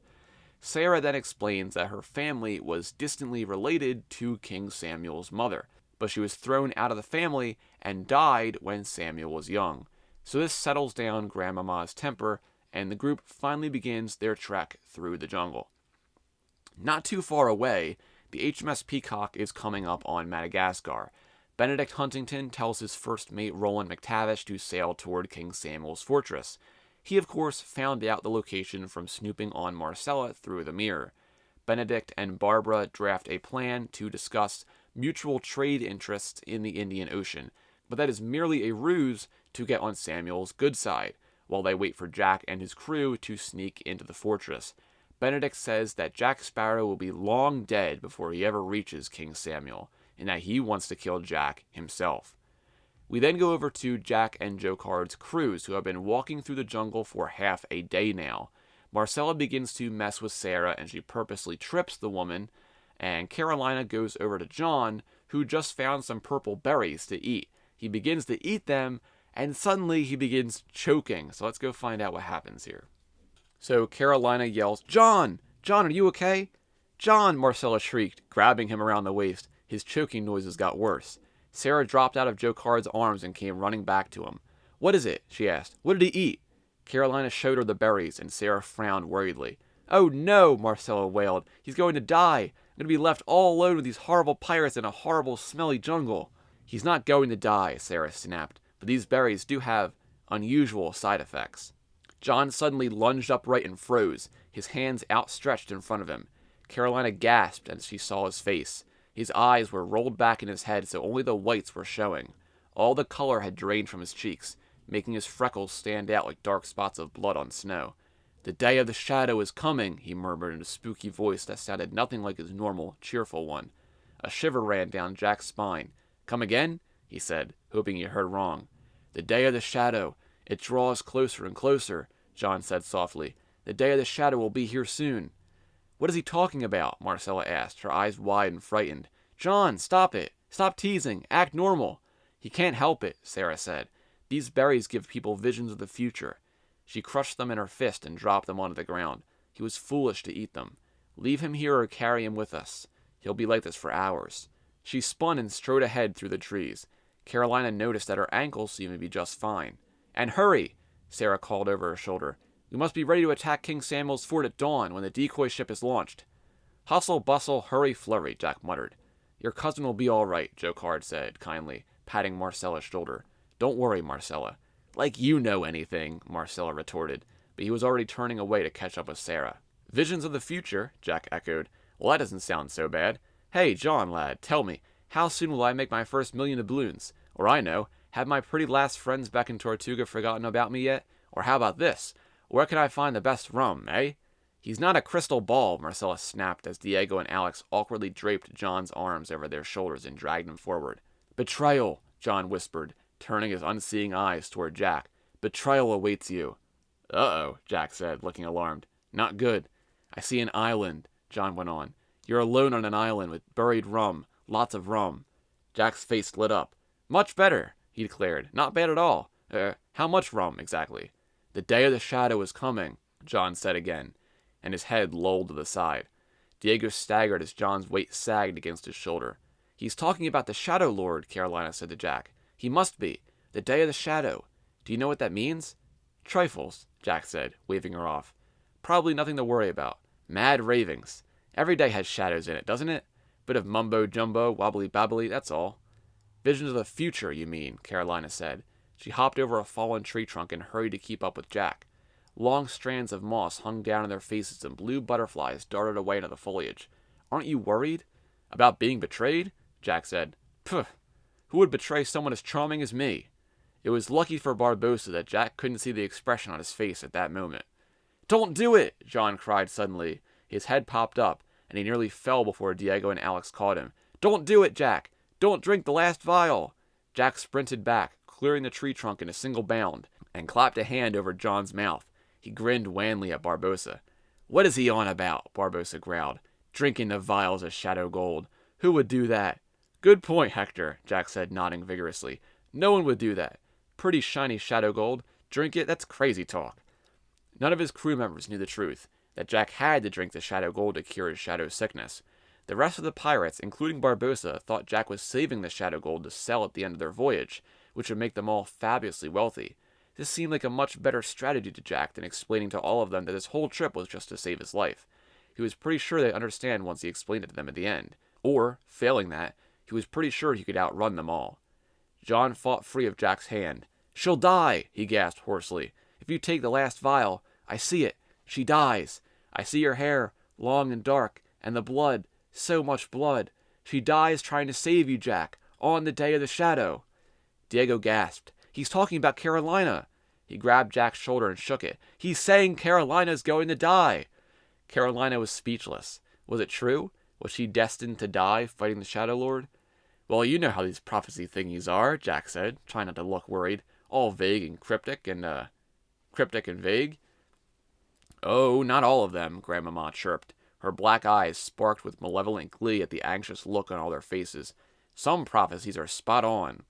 Sarah then explains that her family was distantly related to King Samuel's mother, but she was thrown out of the family and died when Samuel was young. So this settles down Grandmama's temper, and the group finally begins their trek through the jungle. Not too far away, the HMS Peacock is coming up on Madagascar. Benedict Huntington tells his first mate Roland McTavish to sail toward King Samuel's fortress. He, of course, found out the location from snooping on Marcella through the mirror. Benedict and Barbara draft a plan to discuss mutual trade interests in the Indian Ocean, but that is merely a ruse to get on Samuel's good side, while they wait for Jack and his crew to sneak into the fortress. Benedict says that Jack Sparrow will be long dead before he ever reaches King Samuel, and that he wants to kill Jack himself. We then go over to Jack and Jocard's crews, who have been walking through the jungle for half a day now. Marcella begins to mess with Sarah, and she purposely trips the woman, and Carolina goes over to John, who just found some purple berries to eat. He begins to eat them, and suddenly he begins choking. So let's go find out what happens here. So Carolina yells, "John! John, are you okay?" "John!" Marcella shrieked, grabbing him around the waist. His choking noises got worse. Sarah dropped out of Jocard's arms and came running back to him. "What is it?" she asked. "What did he eat?" Carolina showed her the berries, and Sarah frowned worriedly. "Oh no!" Marcella wailed. "He's going to die. I'm going to be left all alone with these horrible pirates in a horrible, smelly jungle." "He's not going to die," Sarah snapped, "but these berries do have unusual side effects." John suddenly lunged upright and froze, his hands outstretched in front of him. Carolina gasped as she saw his face. His eyes were rolled back in his head so only the whites were showing. All the color had drained from his cheeks, making his freckles stand out like dark spots of blood on snow. "The day of the shadow is coming," he murmured in a spooky voice that sounded nothing like his normal, cheerful one. A shiver ran down Jack's spine. "Come again?" he said, hoping he heard wrong. "The day of the shadow. It draws closer and closer," John said softly. "The day of the shadow will be here soon." "What is he talking about?" Marcella asked, her eyes wide and frightened. "John, stop it. Stop teasing. Act normal." "He can't help it," Sarah said. "These berries give people visions of the future." She crushed them in her fist and dropped them onto the ground. He was foolish to eat them. "Leave him here or carry him with us. He'll be like this for hours." She spun and strode ahead through the trees. Carolina noticed that her ankles seemed to be just fine. "And hurry!" Sarah called over her shoulder. "We must be ready to attack King Samuel's fort at dawn when the decoy ship is launched." "Hustle, bustle, hurry, flurry," Jack muttered. "Your cousin will be all right," Jocard said kindly, patting Marcella's shoulder. "Don't worry, Marcella." "Like you know anything," Marcella retorted, but he was already turning away to catch up with Sarah. "Visions of the future," Jack echoed. "Well, that doesn't sound so bad. Hey, John, lad, tell me, How soon will I make my first million doubloons? Or I know, have my pretty last friends back in Tortuga forgotten about me yet? Or how about this? Where can I find the best rum, eh? He's not a crystal ball, Marcella snapped as Diego and Alex awkwardly draped John's arms over their shoulders and dragged him forward. Betrayal, John whispered, turning his unseeing eyes toward Jack. Betrayal awaits you. Uh-oh, Jack said, looking alarmed. Not good. I see an island, John went on. You're alone on an island with buried rum, lots of rum. Jack's face lit up. Much better, he declared. Not bad at all. How much rum, exactly? The day of the shadow is coming, John said again, and his head lolled to the side. Diego staggered as John's weight sagged against his shoulder. He's talking about the Shadow Lord, Carolina said to Jack. He must be. The day of the shadow. Do you know what that means? Trifles, Jack said, waving her off. Probably nothing to worry about. Mad ravings. Every day has shadows in it, doesn't it? Bit of mumbo-jumbo, wobbly-babbly, that's all. Visions of the future, you mean, Carolina said. She hopped over a fallen tree trunk and hurried to keep up with Jack. Long strands of moss hung down in their faces and blue butterflies darted away into the foliage. Aren't you worried? About being betrayed? Jack said. Pugh! Who would betray someone as charming as me? It was lucky for Barbossa that Jack couldn't see the expression on his face at that moment. Don't do it! John cried suddenly. His head popped up, and he nearly fell before Diego and Alex caught him. Don't do it, Jack! Don't drink the last vial! Jack sprinted back, clearing the tree trunk in a single bound, and clapped a hand over John's mouth. He grinned wanly at Barbossa. What is he on about? Barbossa growled. Drinking the vials of shadow gold. Who would do that? Good point, Hector, Jack said, nodding vigorously. No one would do that. Pretty shiny shadow gold. Drink it? That's crazy talk. None of his crew members knew the truth, that Jack had to drink the shadow gold to cure his shadow sickness. The rest of the pirates, including Barbossa, thought Jack was saving the shadow gold to sell at the end of their voyage, which would make them all fabulously wealthy. This seemed like a much better strategy to Jack than explaining to all of them that his whole trip was just to save his life. He was pretty sure they'd understand once he explained it to them at the end. Or, failing that, he was pretty sure he could outrun them all. John fought free of Jack's hand. She'll die, he gasped hoarsely. If you take the last vial, I see it. She dies. I see her hair, long and dark, and the blood, so much blood. She dies trying to save you, Jack, on the day of the shadow. Diego gasped. He's talking about Carolina. He grabbed Jack's shoulder and shook it. He's saying Carolina's going to die. Carolina was speechless. Was it true? Was she destined to die fighting the Shadow Lord? Well, you know how these prophecy thingies are, Jack said, trying not to look worried. All vague and cryptic and vague. Oh, not all of them, Grandmama chirped. Her black eyes sparked with malevolent glee at the anxious look on all their faces. Some prophecies are spot on.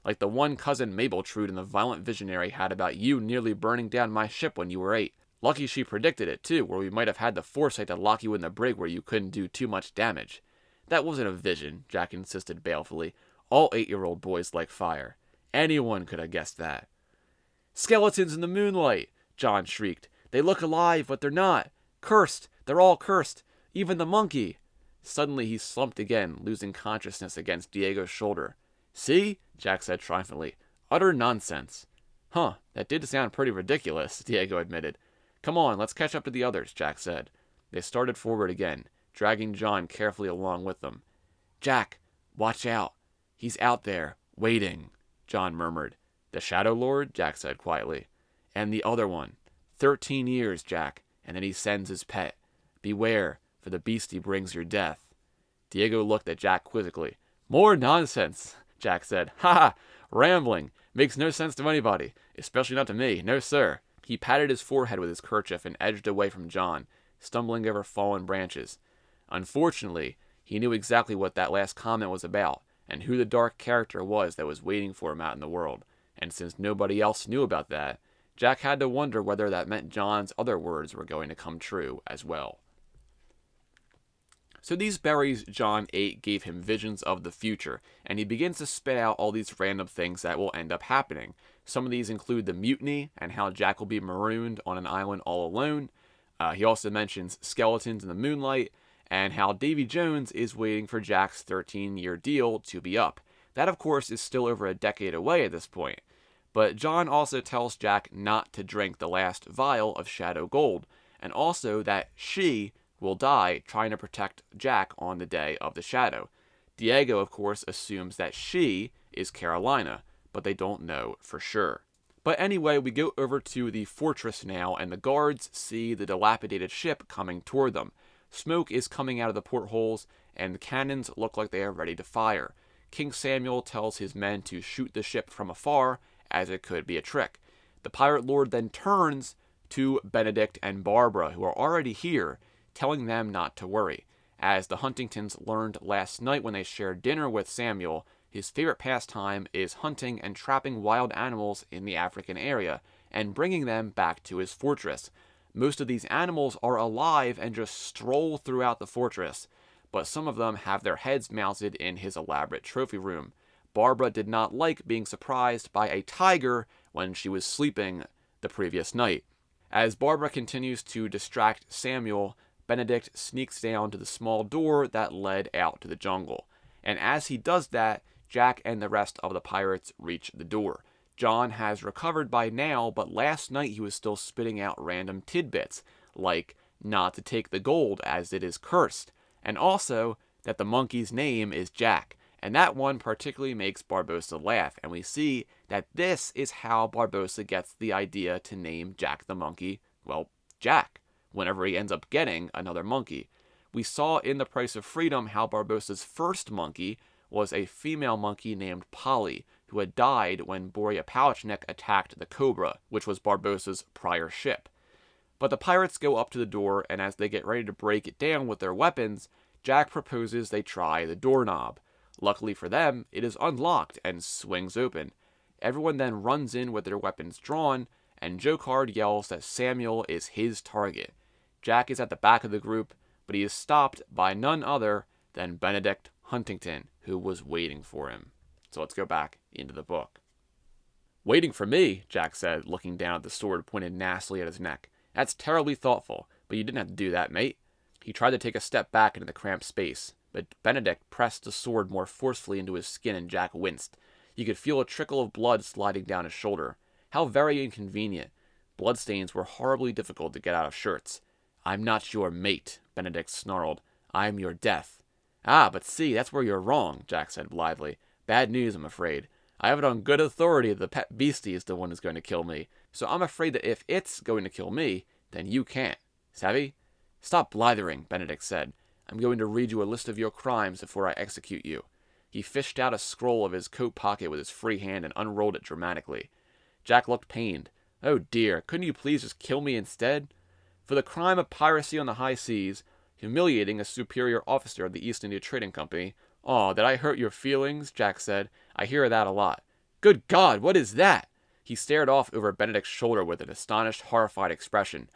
Like the one cousin Mabeltrude and the violent visionary had about you nearly burning down my ship when you were 8. Lucky she predicted it, too, or we might have had the foresight to lock you in the brig where you couldn't do too much damage. That wasn't a vision, Jack insisted balefully. All 8-year-old boys like fire. Anyone could have guessed that. Skeletons in the moonlight, John shrieked. They look alive, but they're not. Cursed. They're all cursed. Even the monkey. Suddenly he slumped again, losing consciousness against Diego's shoulder. See? Jack said triumphantly. Utter nonsense. Huh, that did sound pretty ridiculous, Diego admitted. Come on, let's catch up to the others, Jack said. They started forward again, dragging John carefully along with them. Jack, watch out. He's out there, waiting, John murmured. The Shadow Lord? Jack said quietly. And the other one. 13 years, Jack, and then he sends his pet. Beware, for the beastie brings your death. Diego looked at Jack quizzically. More nonsense, Jack said. Ha ha! Rambling. Makes no sense to anybody, especially not to me. No, sir. He patted his forehead with his kerchief and edged away from John, stumbling over fallen branches. Unfortunately, he knew exactly what that last comment was about, and who the dark character was that was waiting for him out in the world. And since nobody else knew about that, Jack had to wonder whether that meant John's other words were going to come true as well. So these berries John ate gave him visions of the future, and he begins to spit out all these random things that will end up happening. Some of these include the mutiny, and how Jack will be marooned on an island all alone. He also mentions skeletons in the moonlight, and how Davy Jones is waiting for Jack's 13-year deal to be up. That, of course, is still over a decade away at this point. But John also tells Jack not to drink the last vial of shadow gold, and also that she will die trying to protect Jack on the day of the shadow. Diego, of course, assumes that she is Carolina, but they don't know for sure. But anyway, we go over to the fortress now, and the guards see the dilapidated ship coming toward them. Smoke is coming out of the portholes, and the cannons look like they are ready to fire. King Samuel tells his men to shoot the ship from afar, as it could be a trick. The pirate lord then turns to Benedict and Barbara, who are already here, telling them not to worry. As the Huntingtons learned last night when they shared dinner with Samuel, his favorite pastime is hunting and trapping wild animals in the African area, and bringing them back to his fortress. Most of these animals are alive and just stroll throughout the fortress, but some of them have their heads mounted in his elaborate trophy room. Barbara did not like being surprised by a tiger when she was sleeping the previous night. As Barbara continues to distract Samuel, Benedict sneaks down to the small door that led out to the jungle. And as he does that, Jack and the rest of the pirates reach the door. John has recovered by now, but last night he was still spitting out random tidbits, like not to take the gold as it is cursed, and also that the monkey's name is Jack. And that one particularly makes Barbossa laugh, and we see that this is how Barbossa gets the idea to name Jack the monkey, well, Jack, whenever he ends up getting another monkey. We saw in The Price of Freedom how Barbossa's first monkey was a female monkey named Polly, who had died when Boria Palachnik attacked the Cobra, which was Barbossa's prior ship. But the pirates go up to the door, and as they get ready to break it down with their weapons, Jack proposes they try the doorknob. Luckily for them, it is unlocked and swings open. Everyone then runs in with their weapons drawn, and Jocard yells that Samuel is his target. Jack is at the back of the group, but he is stopped by none other than Benedict Huntington, who was waiting for him. So let's go back into the book. "Waiting for me," Jack said, looking down at the sword pointed nastily at his neck. "That's terribly thoughtful, but you didn't have to do that, mate." He tried to take a step back into the cramped space, but Benedict pressed the sword more forcefully into his skin and Jack winced. He could feel a trickle of blood sliding down his shoulder. How very inconvenient. Bloodstains were horribly difficult to get out of shirts. "I'm not your mate," Benedict snarled. "I'm your death." "Ah, but see, that's where you're wrong," Jack said blithely. "Bad news, I'm afraid. I have it on good authority that the pet beastie is the one who's going to kill me, so I'm afraid that if it's going to kill me, then you can't. Savvy?" "Stop blithering," Benedict said. "I'm going to read you a list of your crimes before I execute you." He fished out a scroll of his coat pocket with his free hand and unrolled it dramatically. Jack looked pained. "Oh dear, couldn't you please just kill me instead?" "For the crime of piracy on the high seas, humiliating a superior officer of the East India Trading Company." "Aw, did I hurt your feelings?" Jack said. "I hear that a lot." "Good God, what is that?" He stared off over Benedict's shoulder with an astonished, horrified expression.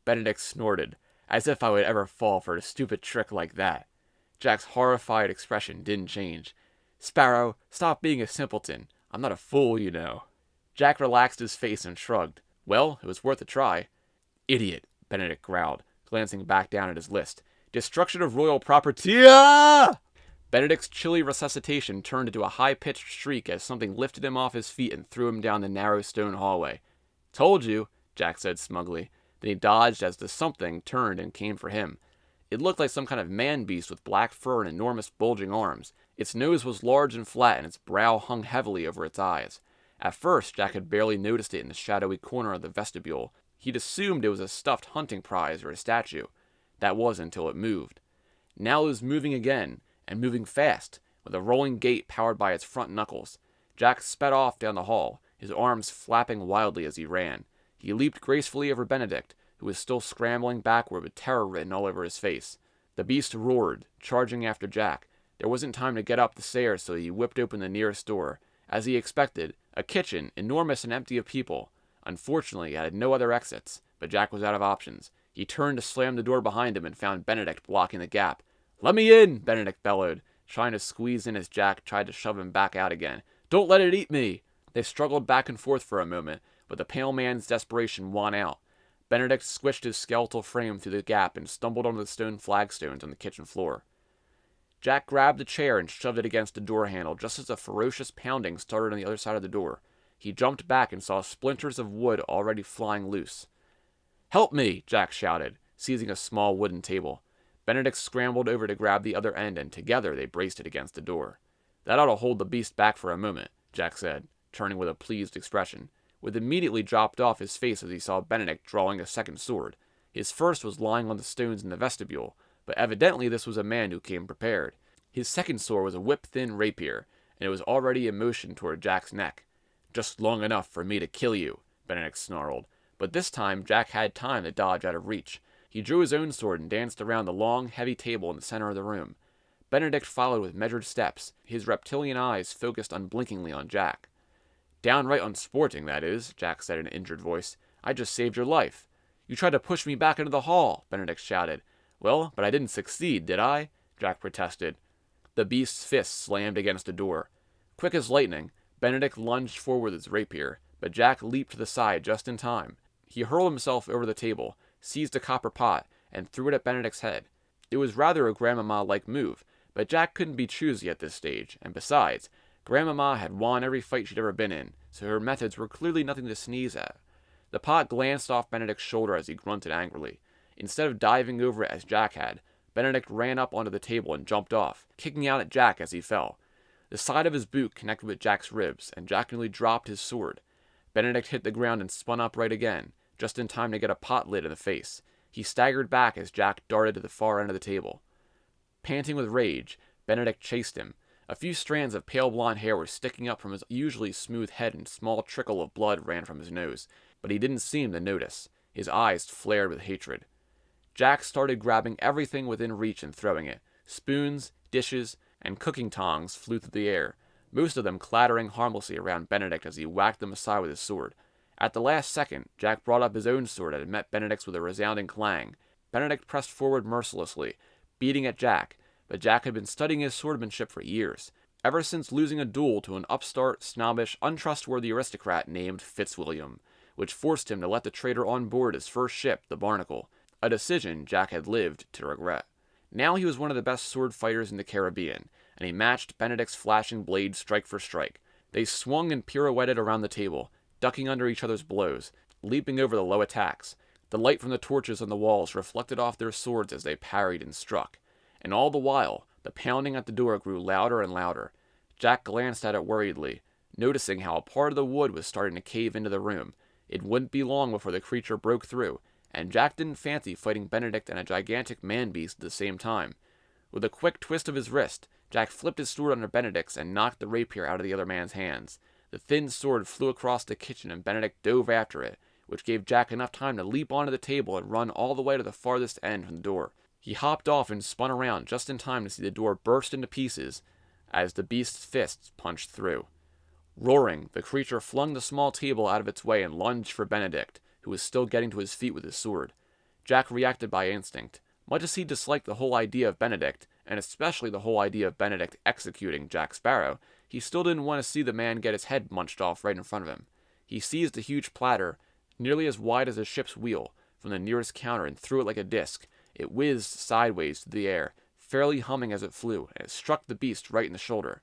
Benedict snorted. "As if I would ever fall for a stupid trick like that." Jack's horrified expression didn't change. "Sparrow, stop being a simpleton. I'm not a fool, you know." Jack relaxed his face and shrugged. "Well, it was worth a try." "Idiot," Benedict growled, glancing back down at his list. "Destruction of royal property." Ah! Benedict's chilly resuscitation turned into a high-pitched shriek as something lifted him off his feet and threw him down the narrow stone hallway. "Told you," Jack said smugly. Then he dodged as the something turned and came for him. It looked like some kind of man-beast with black fur and enormous bulging arms. Its nose was large and flat, and its brow hung heavily over its eyes. At first, Jack had barely noticed it in the shadowy corner of the vestibule. He'd assumed it was a stuffed hunting prize or a statue. That was until it moved. Now it was moving again, and moving fast, with a rolling gait powered by its front knuckles. Jack sped off down the hall, his arms flapping wildly as he ran. He leaped gracefully over Benedict, who was still scrambling backward with terror written all over his face. The beast roared, charging after Jack. There wasn't time to get up the stairs, so he whipped open the nearest door. As he expected, a kitchen, enormous and empty of people. Unfortunately, it had no other exits, but Jack was out of options. He turned to slam the door behind him and found Benedict blocking the gap. "Let me in!" Benedict bellowed, trying to squeeze in as Jack tried to shove him back out again. "Don't let it eat me!" They struggled back and forth for a moment, but the pale man's desperation won out. Benedict squished his skeletal frame through the gap and stumbled onto the stone flagstones on the kitchen floor. Jack grabbed the chair and shoved it against the door handle just as a ferocious pounding started on the other side of the door. He jumped back and saw splinters of wood already flying loose. "Help me!" Jack shouted, seizing a small wooden table. Benedict scrambled over to grab the other end, and together they braced it against the door. "That ought to hold the beast back for a moment," Jack said, turning with a pleased expression, which immediately dropped off his face as he saw Benedict drawing a second sword. His first was lying on the stones in the vestibule, but evidently this was a man who came prepared. His second sword was a whip-thin rapier, and it was already in motion toward Jack's neck. "Just long enough for me to kill you," Benedict snarled, but this time Jack had time to dodge out of reach. He drew his own sword and danced around the long, heavy table in the center of the room. Benedict followed with measured steps, his reptilian eyes focused unblinkingly on Jack. "Downright unsporting, that is," Jack said in an injured voice. "I just saved your life." "You tried to push me back into the hall," Benedict shouted. "Well, but I didn't succeed, did I?" Jack protested. The beast's fist slammed against the door. Quick as lightning, Benedict lunged forward with his rapier, but Jack leaped to the side just in time. He hurled himself over the table, seized a copper pot, and threw it at Benedict's head. It was rather a Grandmama-like move, but Jack couldn't be choosy at this stage, and besides, Grandmama had won every fight she'd ever been in, so her methods were clearly nothing to sneeze at. The pot glanced off Benedict's shoulder as he grunted angrily. Instead of diving over it as Jack had, Benedict ran up onto the table and jumped off, kicking out at Jack as he fell. The side of his boot connected with Jack's ribs, and Jack nearly dropped his sword. Benedict hit the ground and spun upright again, just in time to get a pot lid in the face. He staggered back as Jack darted to the far end of the table. Panting with rage, Benedict chased him. A few strands of pale blonde hair were sticking up from his usually smooth head, and a small trickle of blood ran from his nose, but he didn't seem to notice. His eyes flared with hatred. Jack started grabbing everything within reach and throwing it. Spoons, dishes, and cooking tongs flew through the air, most of them clattering harmlessly around Benedict as he whacked them aside with his sword. At the last second, Jack brought up his own sword and met Benedict's with a resounding clang. Benedict pressed forward mercilessly, beating at Jack, but Jack had been studying his swordsmanship for years, ever since losing a duel to an upstart, snobbish, untrustworthy aristocrat named Fitzwilliam, which forced him to let the traitor on board his first ship, the Barnacle, a decision Jack had lived to regret. Now he was one of the best sword fighters in the Caribbean, and he matched Benedict's flashing blade strike for strike. They swung and pirouetted around the table, ducking under each other's blows, leaping over the low attacks. The light from the torches on the walls reflected off their swords as they parried and struck. And all the while, the pounding at the door grew louder and louder. Jack glanced at it worriedly, noticing how a part of the wood was starting to cave into the room. It wouldn't be long before the creature broke through, and Jack didn't fancy fighting Benedict and a gigantic man-beast at the same time. With a quick twist of his wrist, Jack flipped his sword under Benedict's and knocked the rapier out of the other man's hands. The thin sword flew across the kitchen and Benedict dove after it, which gave Jack enough time to leap onto the table and run all the way to the farthest end from the door. He hopped off and spun around just in time to see the door burst into pieces as the beast's fists punched through. Roaring, the creature flung the small table out of its way and lunged for Benedict, who was still getting to his feet with his sword. Jack reacted by instinct. Much as he disliked the whole idea of Benedict, and especially the whole idea of Benedict executing Jack Sparrow, he still didn't want to see the man get his head munched off right in front of him. He seized a huge platter, nearly as wide as a ship's wheel, from the nearest counter and threw it like a disc. It whizzed sideways through the air, fairly humming as it flew, and it struck the beast right in the shoulder.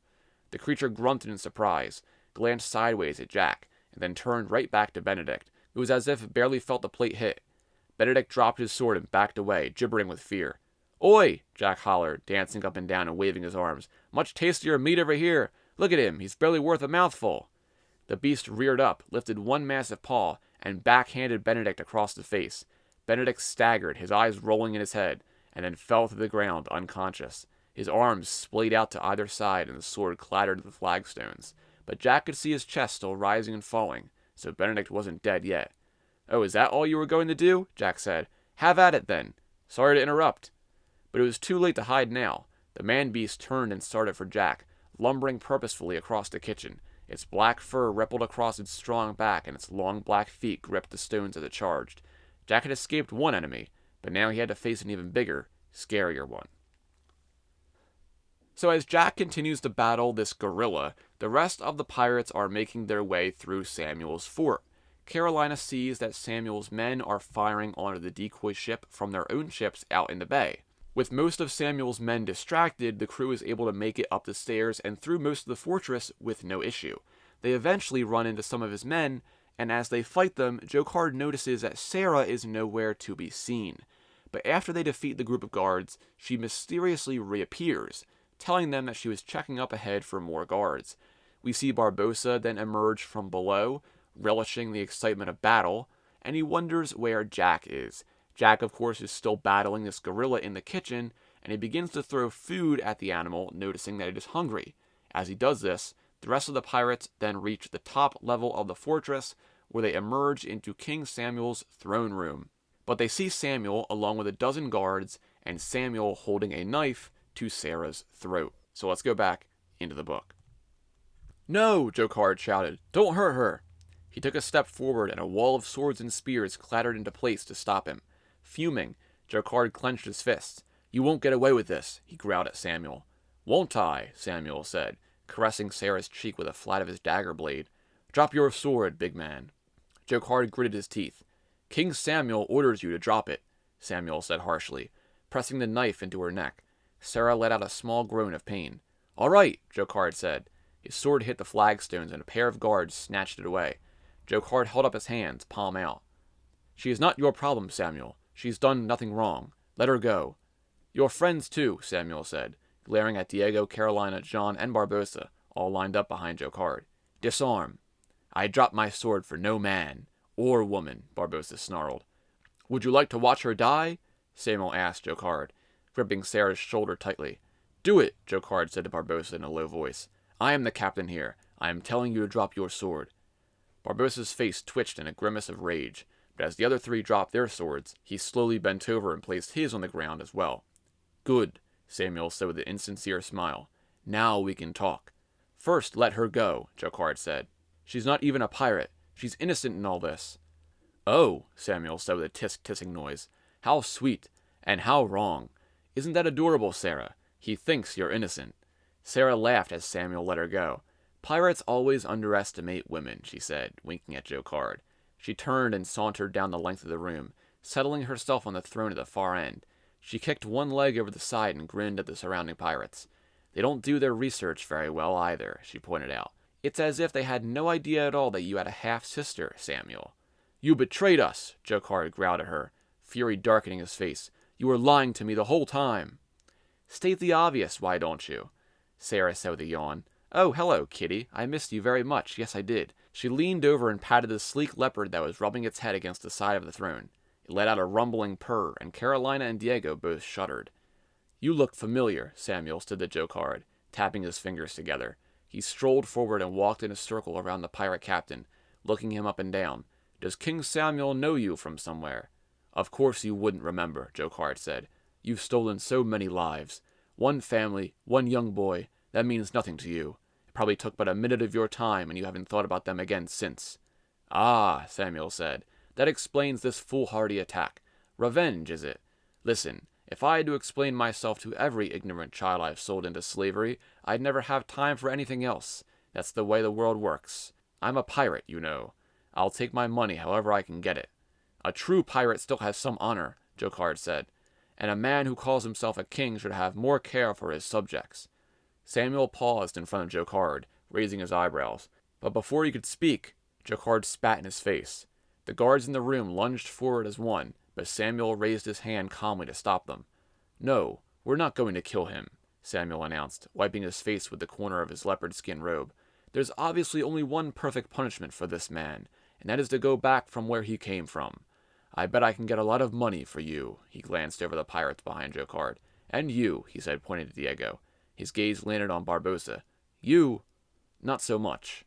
The creature grunted in surprise, glanced sideways at Jack, and then turned right back to Benedict. It was as if it barely felt the plate hit. Benedict dropped his sword and backed away, gibbering with fear. "Oi!" Jack hollered, dancing up and down and waving his arms. "Much tastier meat over here! Look at him, he's barely worth a mouthful!" The beast reared up, lifted one massive paw, and backhanded Benedict across the face. Benedict staggered, his eyes rolling in his head, and then fell to the ground, unconscious. His arms splayed out to either side, and the sword clattered to the flagstones. But Jack could see his chest still rising and falling, so Benedict wasn't dead yet. "Oh, is that all you were going to do?" Jack said. "Have at it, then. Sorry to interrupt." But it was too late to hide now. The man-beast turned and started for Jack, lumbering purposefully across the kitchen. Its black fur rippled across its strong back, and its long black feet gripped the stones as it charged. Jack had escaped one enemy, but now he had to face an even bigger, scarier one. So as Jack continues to battle this gorilla, the rest of the pirates are making their way through Samuel's fort. Carolina sees that Samuel's men are firing onto the decoy ship from their own ships out in the bay. With most of Samuel's men distracted, the crew is able to make it up the stairs and through most of the fortress with no issue. They eventually run into some of his men, and as they fight them, Jocard notices that Sarah is nowhere to be seen. but after they defeat the group of guards, she mysteriously reappears, telling them that she was checking up ahead for more guards. We see Barbossa then emerge from below, relishing the excitement of battle, and he wonders where Jack is. Jack, of course, is still battling this gorilla in the kitchen, and he begins to throw food at the animal, noticing that it is hungry. As he does this, the rest of the pirates then reach the top level of the fortress, where they emerge into King Samuel's throne room. But they see Samuel along with a dozen guards, and Samuel holding a knife to Sarah's throat. So let's go back into the book. "No!" Jocard shouted. "Don't hurt her!" He took a step forward, and a wall of swords and spears clattered into place to stop him. Fuming, Jocard clenched his fists. "You won't get away with this," he growled at Samuel. "Won't I?" Samuel said, caressing Sarah's cheek with the flat of his dagger blade. "Drop your sword, big man." Jocard gritted his teeth. "King Samuel orders you to drop it," Samuel said harshly, pressing the knife into her neck. Sarah let out a small groan of pain. "All right," Jocard said. His sword hit the flagstones, and a pair of guards snatched it away. Jocard held up his hands, palm out. "She is not your problem, Samuel. She's done nothing wrong. Let her go." "Your friends, too," Samuel said, glaring at Diego, Carolina, Jean, and Barbossa, all lined up behind Jocard. "Disarm." "I drop my sword for no man or woman," Barbossa snarled. "Would you like to watch her die?" Samuel asked Jocard, gripping Sarah's shoulder tightly. "Do it," Jocard said to Barbossa in a low voice. "I am the captain here. I am telling you to drop your sword." Barbossa's face twitched in a grimace of rage, but as the other three dropped their swords, he slowly bent over and placed his on the ground as well. "Good," Samuel said with an insincere smile. "Now we can talk." "First, let her go," Jocard said. "She's not even a pirate. She's innocent in all this." "Oh," Samuel said with a tisk-tissing noise. "How sweet, and how wrong. Isn't that adorable, Sarah? He thinks you're innocent." Sarah laughed as Samuel let her go. "Pirates always underestimate women," she said, winking at Jocard. She turned and sauntered down the length of the room, settling herself on the throne at the far end. She kicked one leg over the side and grinned at the surrounding pirates. "They don't do their research very well either," she pointed out. "It's as if they had no idea at all that you had a half-sister, Samuel." "You betrayed us," Jocard growled at her, fury darkening his face. "You were lying to me the whole time." "State the obvious, why don't you?" Sarah said with a yawn. "Oh, hello, kitty. I missed you very much. Yes, I did." She leaned over and patted the sleek leopard that was rubbing its head against the side of the throne. It let out a rumbling purr, and Carolina and Diego both shuddered. "You look familiar," Samuel said to Jocard, tapping his fingers together. He strolled forward and walked in a circle around the pirate captain, looking him up and down. "Does King Samuel know you from somewhere?" "Of course you wouldn't remember," Jocard said. "You've stolen so many lives. One family, one young boy, that means nothing to you. It probably took but a minute of your time, and you haven't thought about them again since." "Ah," Samuel said, "that explains this foolhardy attack. Revenge, is it? Listen, if I had to explain myself to every ignorant child I've sold into slavery, I'd never have time for anything else. That's the way the world works. I'm a pirate, you know. I'll take my money however I can get it." "A true pirate still has some honor," Jocard said, "and a man who calls himself a king should have more care for his subjects." Samuel paused in front of Jocard, raising his eyebrows. But before he could speak, Jocard spat in his face. The guards in the room lunged forward as one, but Samuel raised his hand calmly to stop them. "No, we're not going to kill him," Samuel announced, wiping his face with the corner of his leopard skin robe. "There's obviously only one perfect punishment for this man, and that is to go back from where he came from. I bet I can get a lot of money for you." He glanced over the pirates behind Jocard. "And you," he said, pointing to Diego. His gaze landed on Barbossa. "You? Not so much."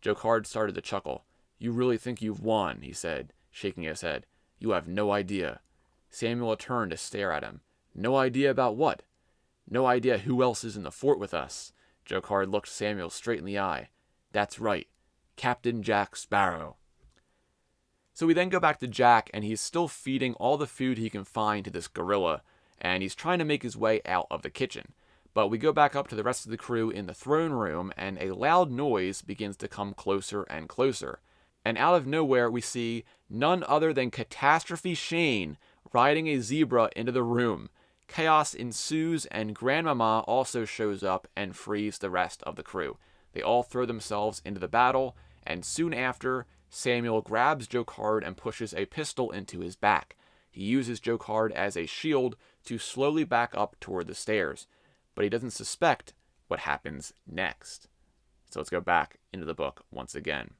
Jocard started to chuckle. "You really think you've won," he said, shaking his head. "You have no idea." Samuel turned to stare at him. "No idea about what?" "No idea who else is in the fort with us." Jocard looked Samuel straight in the eye. "That's right. Captain Jack Sparrow." So we then go back to Jack, and he's still feeding all the food he can find to this gorilla, and he's trying to make his way out of the kitchen. But we go back up to the rest of the crew in the throne room, and a loud noise begins to come closer and closer. And out of nowhere, we see none other than Catastrophe Shane riding a zebra into the room. Chaos ensues, and Grandmama also shows up and frees the rest of the crew. They all throw themselves into the battle, and soon after, Samuel grabs Jocard and pushes a pistol into his back. He uses Jocard as a shield to slowly back up toward the stairs, but he doesn't suspect what happens next. So let's go back into the book once again.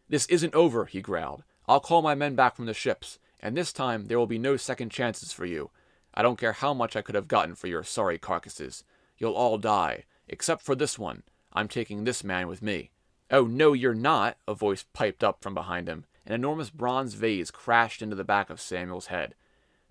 "This isn't over," he growled. "I'll call my men back from the ships, and this time there will be no second chances for you. I don't care how much I could have gotten for your sorry carcasses. You'll all die, except for this one. I'm taking this man with me." "Oh, no, you're not," a voice piped up from behind him. An enormous bronze vase crashed into the back of Samuel's head.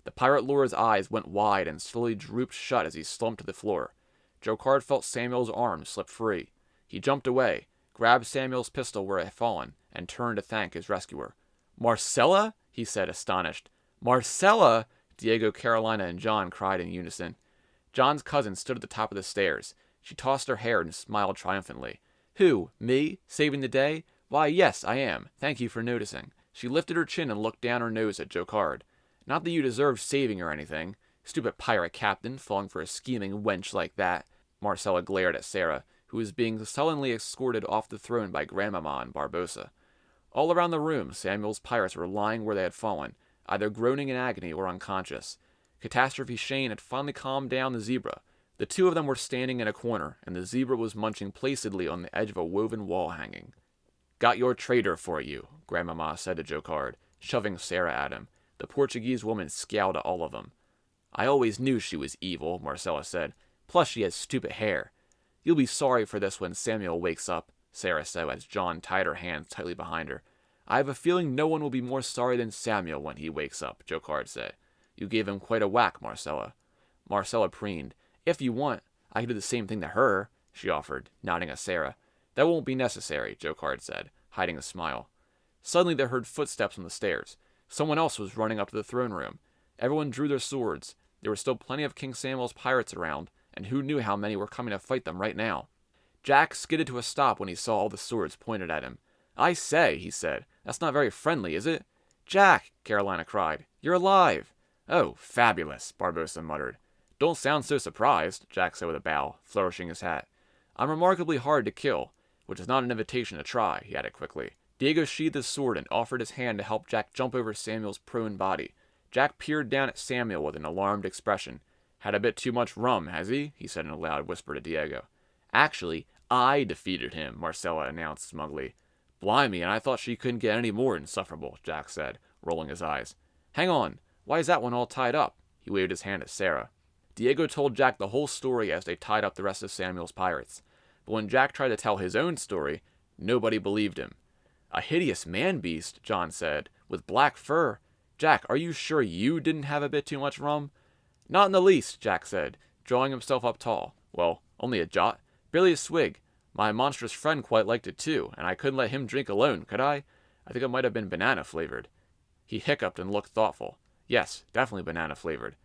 The pirate lord's eyes went wide and slowly drooped shut as he slumped to the floor. Jocard felt Samuel's arm slip free. He jumped away, grabbed Samuel's pistol where it had fallen, and turned to thank his rescuer. "Marcella?" he said, astonished. "Marcella?" Diego, Carolina, and John cried in unison. John's cousin stood at the top of the stairs. She tossed her hair and smiled triumphantly. "Who? Me? Saving the day? Why, yes, I am. Thank you for noticing." She lifted her chin and looked down her nose at Jocard. "Not that you deserved saving or anything. Stupid pirate captain, falling for a scheming wench like that." Marcella glared at Sarah, who was being sullenly escorted off the throne by Grandmama and Barbossa. All around the room, Samuel's pirates were lying where they had fallen, either groaning in agony or unconscious. Catastrophe Shane had finally calmed down the zebra. The two of them were standing in a corner, and the zebra was munching placidly on the edge of a woven wall hanging. "Got your traitor for you," Grandmama said to Jocard, shoving Sarah at him. The Portuguese woman scowled at all of them. "I always knew she was evil," Marcella said. "Plus she has stupid hair." "You'll be sorry for this when Samuel wakes up," Sarah said as John tied her hands tightly behind her. "I have a feeling no one will be more sorry than Samuel when he wakes up," Jocard said. "You gave him quite a whack, Marcella." Marcella preened. "If you want, I can do the same thing to her," she offered, nodding at Sarah. "That won't be necessary," Jocard said, hiding a smile. Suddenly they heard footsteps on the stairs. Someone else was running up to the throne room. Everyone drew their swords. There were still plenty of King Samuel's pirates around, and who knew how many were coming to fight them right now. Jack skidded to a stop when he saw all the swords pointed at him. "I say," he said, "that's not very friendly, is it?" "Jack!" Carolina cried. "You're alive!" "Oh, fabulous," Barbossa muttered. "Don't sound so surprised," Jack said with a bow, flourishing his hat. "I'm remarkably hard to kill, which is not an invitation to try," he added quickly. Diego sheathed his sword and offered his hand to help Jack jump over Samuel's prone body. Jack peered down at Samuel with an alarmed expression. "Had a bit too much rum, has he?" he said in a loud whisper to Diego. "Actually, I defeated him," Marcella announced smugly. "Blimey, and I thought she couldn't get any more insufferable," Jack said, rolling his eyes. "Hang on, why is that one all tied up?" He waved his hand at Sarah. Diego told Jack the whole story as they tied up the rest of Samuel's pirates. But when Jack tried to tell his own story, nobody believed him. "A hideous man-beast," John said, "with black fur. Jack, are you sure you didn't have a bit too much rum?" "Not in the least," Jack said, drawing himself up tall. "Well, only a jot. Barely a swig. My monstrous friend quite liked it too, and I couldn't let him drink alone, could I? I think it might have been banana-flavored." He hiccuped and looked thoughtful. "Yes, definitely banana-flavored."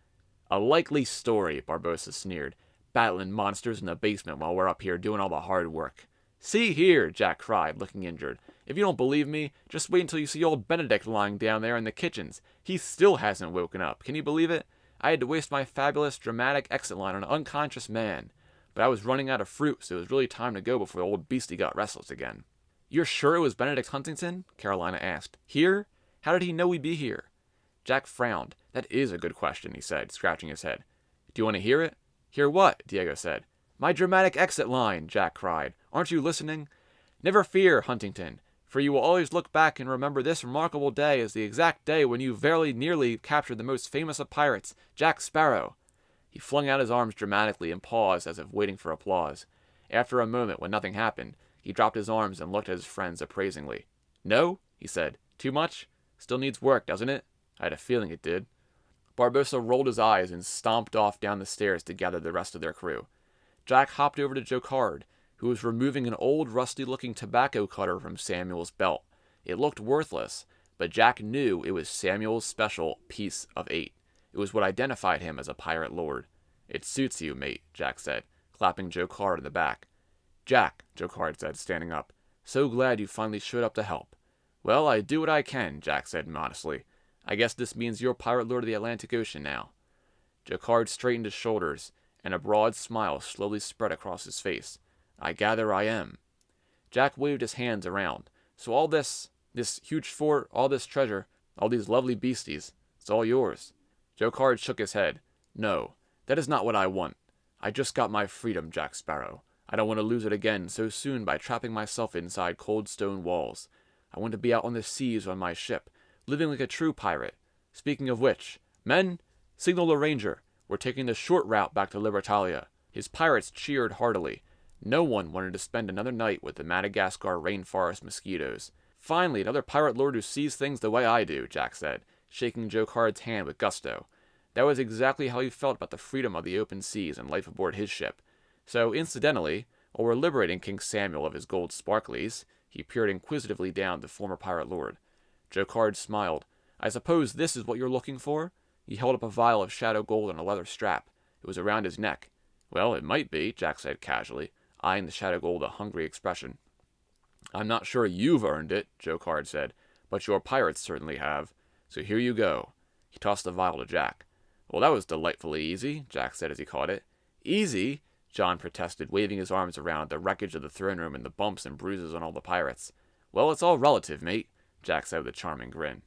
"A likely story," Barbossa sneered. "Battling monsters in the basement while we're up here doing all the hard work." "See here," Jack cried, looking injured. "If you don't believe me, just wait until you see old Benedict lying down there in the kitchens. He still hasn't woken up. Can you believe it? I had to waste my fabulous dramatic exit line on an unconscious man. But I was running out of fruit, so it was really time to go before the old beastie got restless again." "You're sure it was Benedict Huntington?" Carolina asked. "Here? How did he know we'd be here?" Jack frowned. "That is a good question," he said, scratching his head. "Do you want to hear it?" "Hear what?" Diego said. "My dramatic exit line," Jack cried. "Aren't you listening?" "Never fear, Huntington, for you will always look back and remember this remarkable day as the exact day when you very nearly captured the most famous of pirates, Jack Sparrow." He flung out his arms dramatically and paused as if waiting for applause. After a moment, when nothing happened, he dropped his arms and looked at his friends appraisingly. "No?" he said. "Too much? Still needs work, doesn't it?" I had a feeling it did. Barbossa rolled his eyes and stomped off down the stairs to gather the rest of their crew. Jack hopped over to Jocard, who was removing an old rusty-looking tobacco cutter from Samuel's belt. It looked worthless, but Jack knew it was Samuel's special piece of 8. It was what identified him as a pirate lord. "It suits you, mate," Jack said, clapping Jocard in the back. "Jack," Jocard said, standing up, "so glad you finally showed up to help." "Well, I do what I can," Jack said modestly. "I guess this means you're pirate lord of the Atlantic Ocean now." Jocard straightened his shoulders, and a broad smile slowly spread across his face. "I gather I am." Jack waved his hands around. "So all this huge fort, all this treasure, All these lovely beasties. It's all yours. Jocard shook his head. No, that is not what I want. I just got my freedom, Jack Sparrow. I don't want to lose it again so soon by trapping myself inside cold stone walls. I want to be out on the seas on my ship, living like a true pirate. Speaking of which, men, signal the ranger. We're taking the short route back to Libertalia. His pirates cheered heartily. No one wanted to spend another night with the Madagascar rainforest mosquitoes. Finally, another pirate lord who sees things the way I do, Jack said, shaking Jocard's hand with gusto. That was exactly how he felt about the freedom of the open seas and life aboard his ship. So, incidentally, while we're liberating King Samuel of his gold sparklies, he peered inquisitively down the former pirate lord. Jocard smiled. I suppose this is what you're looking for? He held up a vial of shadow gold on a leather strap. It was around his neck. Well, it might be, Jack said casually, eyeing the shadow gold with a hungry expression. I'm not sure you've earned it, Jocard said, but your pirates certainly have. So here you go. He tossed the vial to Jack. Well, that was delightfully easy, Jack said as he caught it. Easy? John protested, waving his arms around the wreckage of the throne room and the bumps and bruises on all the pirates. Well, it's all relative, mate, Jack said with a charming grin.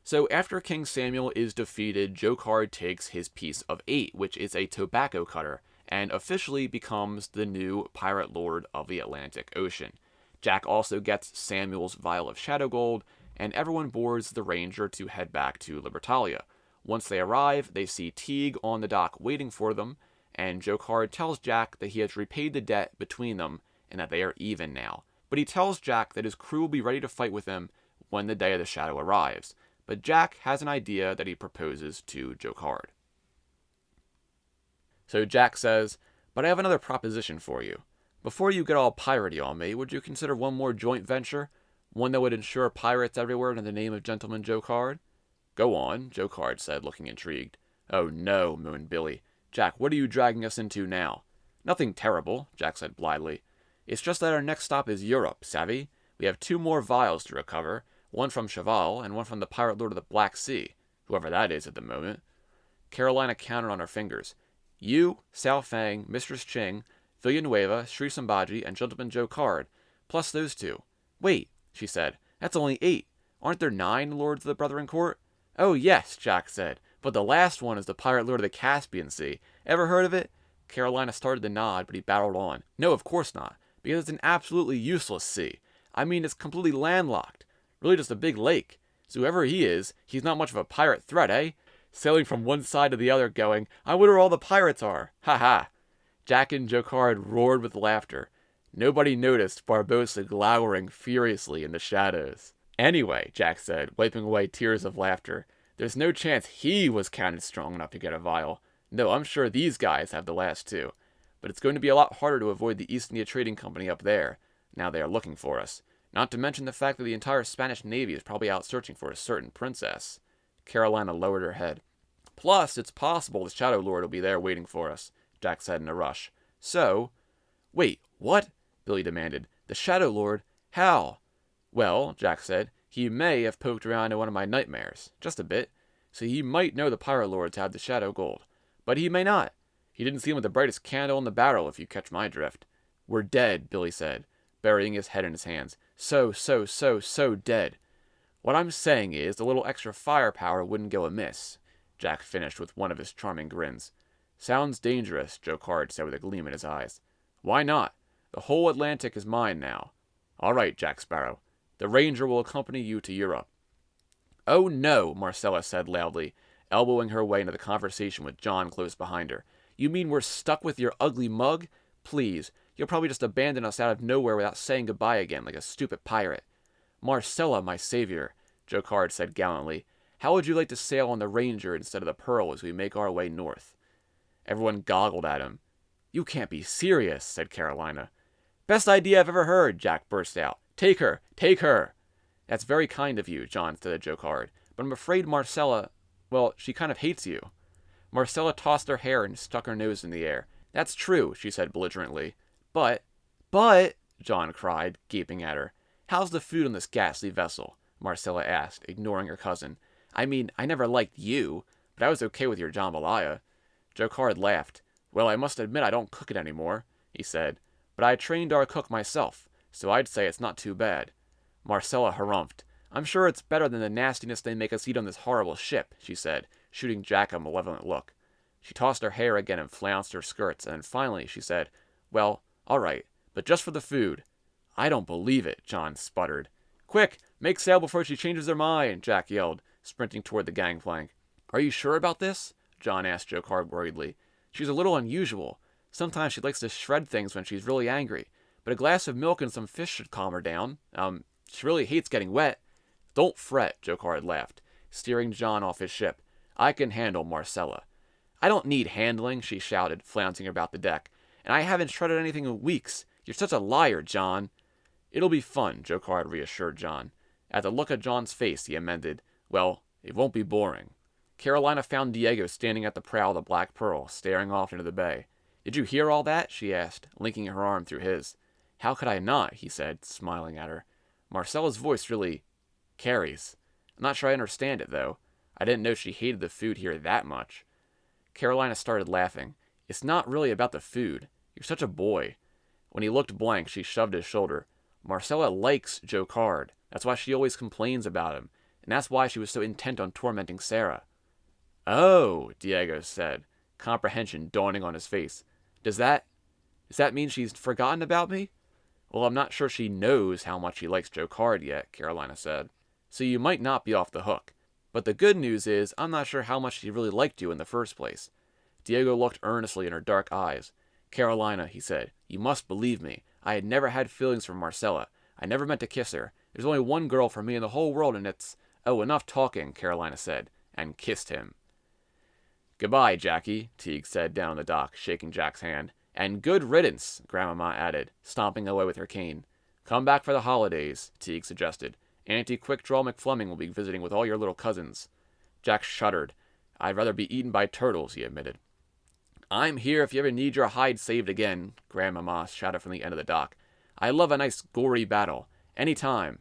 So after King Samuel is defeated, Jocard takes his piece of 8, which is a tobacco cutter, and officially becomes the new pirate lord of the Atlantic Ocean. Jack also gets Samuel's vial of shadow gold, and everyone boards the Ranger to head back to Libertalia. Once they arrive, they see Teague on the dock waiting for them, and Jocard tells Jack that he has repaid the debt between them and that they are even now. But he tells Jack that his crew will be ready to fight with him when the Day of the Shadow arrives. But Jack has an idea that he proposes to Jocard. So Jack says, but I have another proposition for you. Before you get all piratey on me, would you consider one more joint venture? One that would ensure pirates everywhere in the name of Gentleman Jocard? Go on, Jocard said, looking intrigued. Oh no, moaned Billy. Jack, what are you dragging us into now? Nothing terrible, Jack said blithely. It's just that our next stop is Europe, savvy? We have 2 more vials to recover, one from Cheval and one from the pirate lord of the Black Sea, whoever that is at the moment. Carolina counted on her fingers. You, Sao Fang, Mistress Ching, Villanueva, Sri Sambaji, and Gentleman Jocard, plus those 2. Wait, she said, that's only 8. Aren't there 9 lords of the Brethren Court? Oh yes, Jack said, but the last one is the pirate lord of the Caspian Sea. Ever heard of it? Carolina started to nod, but he battled on. No, of course not, because it's an absolutely useless sea. I mean, it's completely landlocked. Really just a big lake. So whoever he is, he's not much of a pirate threat, eh? Sailing from one side to the other going, I wonder where all the pirates are. Ha ha. Jack and Jocard roared with laughter. Nobody noticed Barbossa glowering furiously in the shadows. Anyway, Jack said, wiping away tears of laughter, there's no chance he was counted strong enough to get a vial. No, I'm sure these guys have the last 2. But it's going to be a lot harder to avoid the East India Trading Company up there, now they are looking for us. Not to mention the fact that the entire Spanish Navy is probably out searching for a certain princess. Carolina lowered her head. Plus, it's possible the Shadow Lord will be there waiting for us, Jack said in a rush. So... Wait, what? Billy demanded. The Shadow Lord? How? Well, Jack said, he may have poked around in one of my nightmares. Just a bit. So he might know the pirate lords have the shadow gold. But he may not. He didn't seem with the brightest candle in the barrel, if you catch my drift. We're dead, Billy said, burying his head in his hands. So dead. What I'm saying is, a little extra firepower wouldn't go amiss, Jack finished with one of his charming grins. Sounds dangerous, Jocard said with a gleam in his eyes. Why not? The whole Atlantic is mine now. All right, Jack Sparrow. The Ranger will accompany you to Europe. Oh no, Marcella said loudly, elbowing her way into the conversation with John close behind her. You mean we're stuck with your ugly mug? Please, you'll probably just abandon us out of nowhere without saying goodbye again like a stupid pirate. Marcella, my savior, Jocard said gallantly, how would you like to sail on the Ranger instead of the Pearl as we make our way north? Everyone goggled at him. You can't be serious, said Carolina. Best idea I've ever heard, Jack burst out. Take her! Take her! That's very kind of you, John said to Jocard, but I'm afraid Marcella, well, she kind of hates you. Marcella tossed her hair and stuck her nose in the air. That's true, she said belligerently. But, John cried, gaping at her. How's the food on this ghastly vessel? Marcella asked, ignoring her cousin. I mean, I never liked you, but I was okay with your jambalaya. Jocard laughed. Well, I must admit I don't cook it anymore, he said, but I trained our cook myself, so I'd say it's not too bad. Marcella harumphed. I'm sure it's better than the nastiness they make us eat on this horrible ship, she said, shooting Jack a malevolent look. She tossed her hair again and flounced her skirts, and finally she said, well, all right, but just for the food. I don't believe it, John sputtered. Quick, make sail before she changes her mind, Jack yelled, sprinting toward the gangplank. Are you sure about this? John asked Jocard worriedly. She's a little unusual. Sometimes she likes to shred things when she's really angry, but a glass of milk and some fish should calm her down. She really hates getting wet. Don't fret, Jocard laughed, steering John off his ship. I can handle Marcella. I don't need handling, she shouted, flouncing about the deck. And I haven't shredded anything in weeks. You're such a liar, John. It'll be fun, Jocard reassured John. At the look of John's face, he amended, well, it won't be boring. Carolina found Diego standing at the prow of the Black Pearl, staring off into the bay. Did you hear all that? She asked, linking her arm through his. How could I not? He said, smiling at her. Marcella's voice really carries. I'm not sure I understand it, though. I didn't know she hated the food here that much. Carolina started laughing. It's not really about the food. You're such a boy. When he looked blank, she shoved his shoulder. Marcella likes Jocard. That's why she always complains about him. And that's why she was so intent on tormenting Sarah. Oh, Diego said, comprehension dawning on his face. Does that mean she's forgotten about me? Well, I'm not sure she knows how much he likes Jocard yet, Carolina said. So you might not be off the hook. But the good news is, I'm not sure how much she really liked you in the first place. Diego looked earnestly in her dark eyes. Carolina, he said, you must believe me. I had never had feelings for Marcella. I never meant to kiss her. There's only one girl for me in the whole world, and it's... Oh, enough talking, Carolina said, and kissed him. Goodbye, Jackie, Teague said down on the dock, shaking Jack's hand. And good riddance, Grandmama added, stomping away with her cane. Come back for the holidays, Teague suggested. Auntie Quickdraw McFleming will be visiting with all your little cousins. Jack shuddered. I'd rather be eaten by turtles, he admitted. I'm here if you ever need your hide saved again, Grandmama shouted from the end of the dock. I love a nice gory battle. Any time.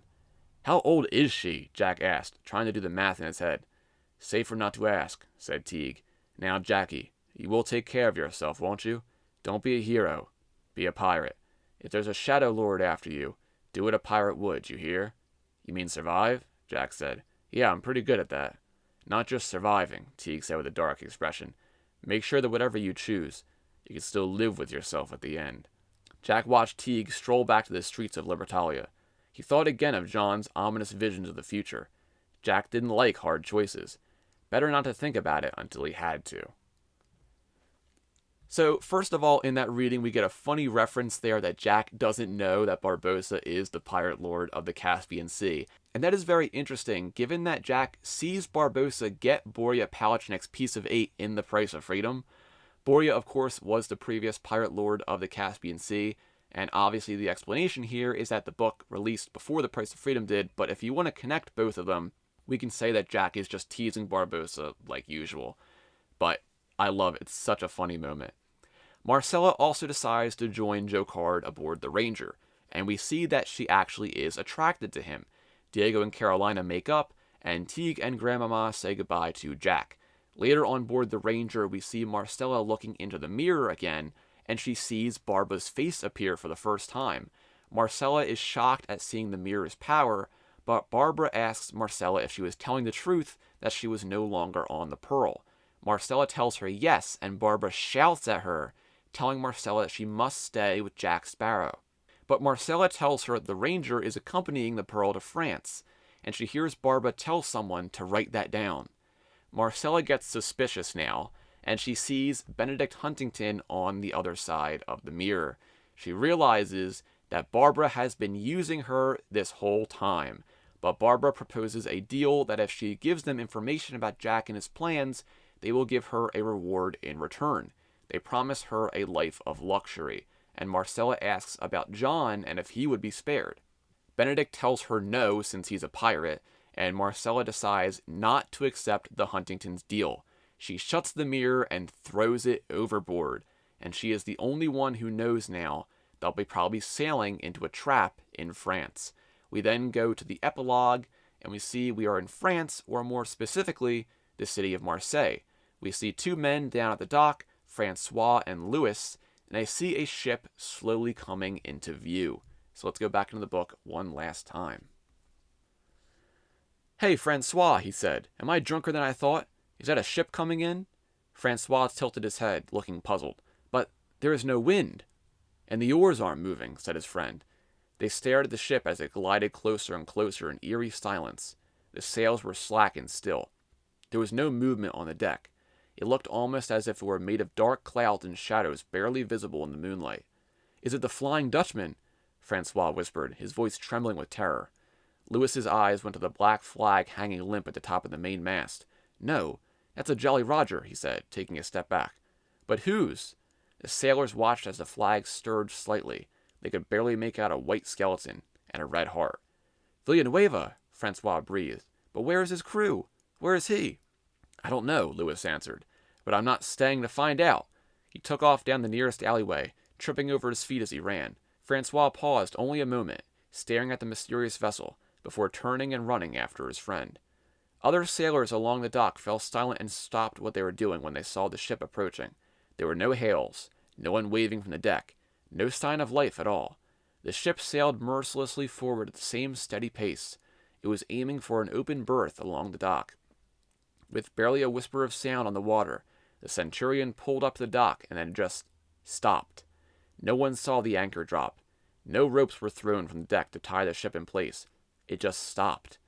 How old is she? Jack asked, trying to do the math in his head. Safer not to ask, said Teague. Now, Jackie, you will take care of yourself, won't you? Don't be a hero. Be a pirate. If there's a Shadow Lord after you, do what a pirate would, you hear? You mean survive? Jack said. Yeah, I'm pretty good at that. Not just surviving, Teague said with a dark expression. Make sure that whatever you choose, you can still live with yourself at the end. Jack watched Teague stroll back to the streets of Libertalia. He thought again of John's ominous visions of the future. Jack didn't like hard choices. Better not to think about it until he had to. So, first of all, in that reading, we get a funny reference there that Jack doesn't know that Barbossa is the pirate lord of the Caspian Sea. And that is very interesting, given that Jack sees Barbossa get Borya Palatinek's piece of 8 in The Price of Freedom. Borya, of course, was the previous pirate lord of the Caspian Sea, and obviously the explanation here is that the book released before The Price of Freedom did, but if you want to connect both of them, we can say that Jack is just teasing Barbossa like usual. But I love it. It's such a funny moment. Marcella also decides to join Jocard aboard the Ranger, and we see that she actually is attracted to him. Diego and Carolina make up, and Teague and Grandmama say goodbye to Jack. Later on board the Ranger, we see Marcella looking into the mirror again, and she sees Barbara's face appear for the first time. Marcella is shocked at seeing the mirror's power, but Barbara asks Marcella if she was telling the truth that she was no longer on the Pearl. Marcella tells her yes, and Barbara shouts at her, telling Marcella that she must stay with Jack Sparrow. But Marcella tells her the Ranger is accompanying the Pearl to France, and she hears Barbara tell someone to write that down. Marcella gets suspicious now, and she sees Benedict Huntington on the other side of the mirror. She realizes that Barbara has been using her this whole time, but Barbara proposes a deal that if she gives them information about Jack and his plans, they will give her a reward in return. They promise her a life of luxury, and Marcella asks about John and if he would be spared. Benedict tells her no since he's a pirate, and Marcella decides not to accept the Huntington's deal. She shuts the mirror and throws it overboard, and she is the only one who knows now they'll be probably sailing into a trap in France. We then go to the epilogue, and we see we are in France, or more specifically, the city of Marseille. We see two men down at the dock, Francois and Louis, and I see a ship slowly coming into view. So let's go back into the book one last time. "Hey, Francois," he said, "am I drunker than I thought? Is that a ship coming in?" Francois tilted his head, looking puzzled. "But there is no wind." "And the oars aren't moving," said his friend. They stared at the ship as it glided closer and closer in eerie silence. The sails were slack and still. There was no movement on the deck. It looked almost as if it were made of dark clouds and shadows barely visible in the moonlight. "Is it the Flying Dutchman?" Francois whispered, his voice trembling with terror. Lewis's eyes went to the black flag hanging limp at the top of the main mast. "No, that's a Jolly Roger," he said, taking a step back. "But whose?" The sailors watched as the flag stirred slightly. They could barely make out a white skeleton and a red heart. "Villanueva," Francois breathed. "But where is his crew? Where is he?" "I don't know," Lewis answered, "but I'm not staying to find out." He took off down the nearest alleyway, tripping over his feet as he ran. Francois paused only a moment, staring at the mysterious vessel, before turning and running after his friend. Other sailors along the dock fell silent and stopped what they were doing when they saw the ship approaching. There were no hails, no one waving from the deck, no sign of life at all. The ship sailed mercilessly forward at the same steady pace. It was aiming for an open berth along the dock. With barely a whisper of sound on the water, the Centurion pulled up to the dock and then just stopped. No one saw the anchor drop. No ropes were thrown from the deck to tie the ship in place. It just stopped.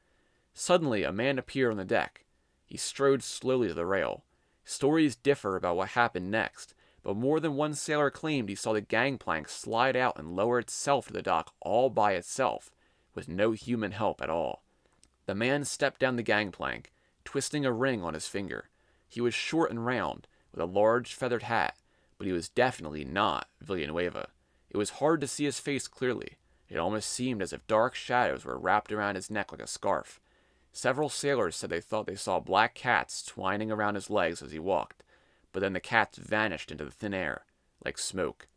Suddenly, a man appeared on the deck. He strode slowly to the rail. Stories differ about what happened next, but more than one sailor claimed he saw the gangplank slide out and lower itself to the dock all by itself, with no human help at all. The man stepped down the gangplank, twisting a ring on his finger. He was short and round, with a large feathered hat, but he was definitely not Villanueva. It was hard to see his face clearly. It almost seemed as if dark shadows were wrapped around his neck like a scarf. Several sailors said they thought they saw black cats twining around his legs as he walked, but then the cats vanished into the thin air, like smoke.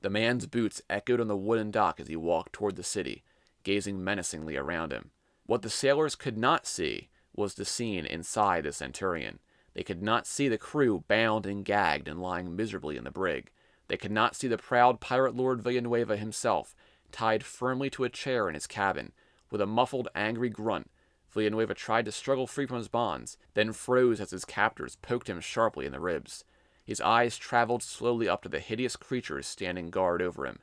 The man's boots echoed on the wooden dock as he walked toward the city, gazing menacingly around him. What the sailors could not see was the scene inside the Centurion. They could not see the crew bound and gagged and lying miserably in the brig. They could not see the proud pirate lord Villanueva himself, tied firmly to a chair in his cabin. With a muffled, angry grunt, Villanueva tried to struggle free from his bonds, then froze as his captors poked him sharply in the ribs. His eyes traveled slowly up to the hideous creatures standing guard over him.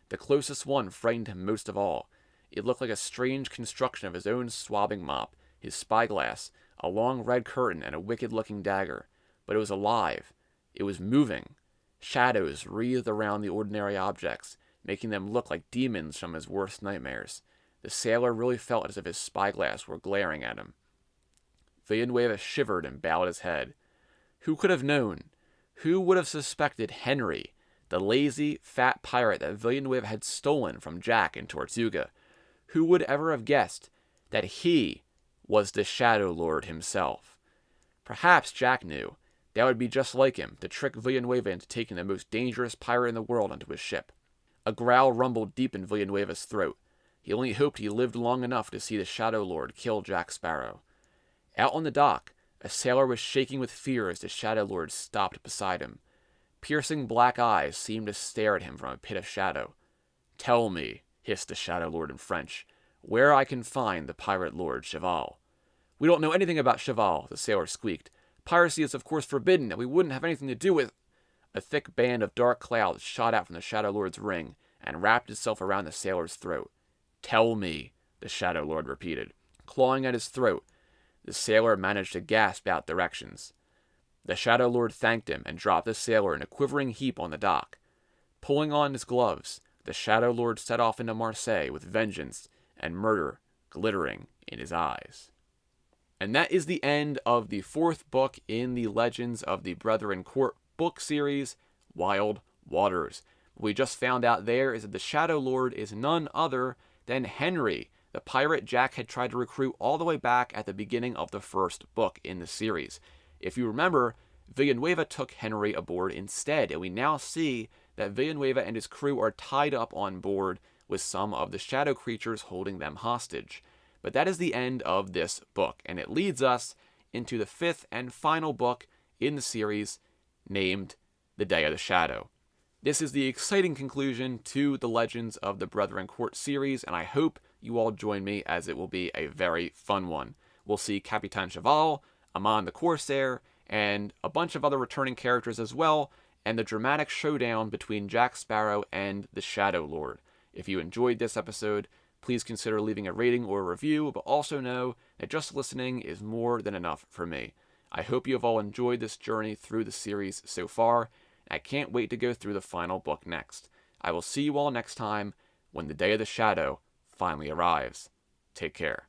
The closest one frightened him most of all. It looked like a strange construction of his own swabbing mop, his spyglass, a long red curtain, and a wicked-looking dagger. But it was alive. It was moving. Shadows wreathed around the ordinary objects, making them look like demons from his worst nightmares. The sailor really felt as if his spyglass were glaring at him. Villanueva shivered and bowed his head. Who could have known? Who would have suspected Henry, the lazy, fat pirate that Villanueva had stolen from Jack and Tortuga? Who would ever have guessed that he was the Shadow Lord himself? Perhaps Jack knew. That would be just like him, to trick Villanueva into taking the most dangerous pirate in the world onto his ship. A growl rumbled deep in Villanueva's throat. He only hoped he lived long enough to see the Shadow Lord kill Jack Sparrow. Out on the dock, a sailor was shaking with fear as the Shadow Lord stopped beside him. Piercing black eyes seemed to stare at him from a pit of shadow. "Tell me," hissed the Shadow Lord in French, "where I can find the pirate lord Cheval." "We don't know anything about Cheval," the sailor squeaked. "Piracy is of course forbidden, and we wouldn't have anything to do with—" A thick band of dark clouds shot out from the Shadow Lord's ring and wrapped itself around the sailor's throat. "Tell me," the Shadow Lord repeated. Clawing at his throat, the sailor managed to gasp out directions. The Shadow Lord thanked him and dropped the sailor in a quivering heap on the dock. Pulling on his gloves, the Shadow Lord set off into Marseille with vengeance and murder glittering in his eyes. And that is the end of the fourth book in the Legends of the Brethren Court book series, Wild Waters. What we just found out there is that the Shadow Lord is none other than Henry, the pirate Jack had tried to recruit all the way back at the beginning of the first book in the series. If you remember, Villanueva took Henry aboard instead, and we now see that Villanueva and his crew are tied up on board with some of the shadow creatures holding them hostage. But that is the end of this book, and it leads us into the fifth and final book in the series, named The Day of the Shadow. This is the exciting conclusion to the Legends of the Brethren Court series, and I hope you all join me, as it will be a very fun one. we'll see Capitan Cheval, Amon the Corsair, and a bunch of other returning characters as well, and the dramatic showdown between Jack Sparrow and the Shadow Lord. If you enjoyed this episode, please consider leaving a rating or a review, but also know that just listening is more than enough for me. I hope you have all enjoyed this journey through the series so far, and I can't wait to go through the final book next. I will see you all next time when the Day of the Shadow finally arrives. Take care.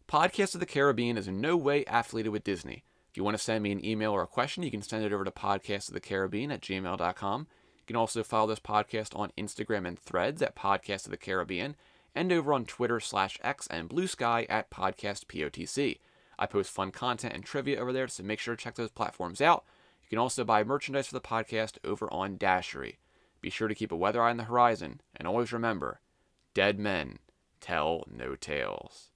Podcast of the Caribbean is in no way affiliated with Disney. If you want to send me an email or a question, you can send it over to podcastofthecaribbean@gmail.com. You can also follow this podcast on Instagram and Threads at Podcast of the Caribbean, and over on Twitter/X and Bluesky at PodcastPOTC. I post fun content and trivia over there, so make sure to check those platforms out. You can also buy merchandise for the podcast over on Dashery. Be sure to keep a weather eye on the horizon, and always remember, dead men tell no tales.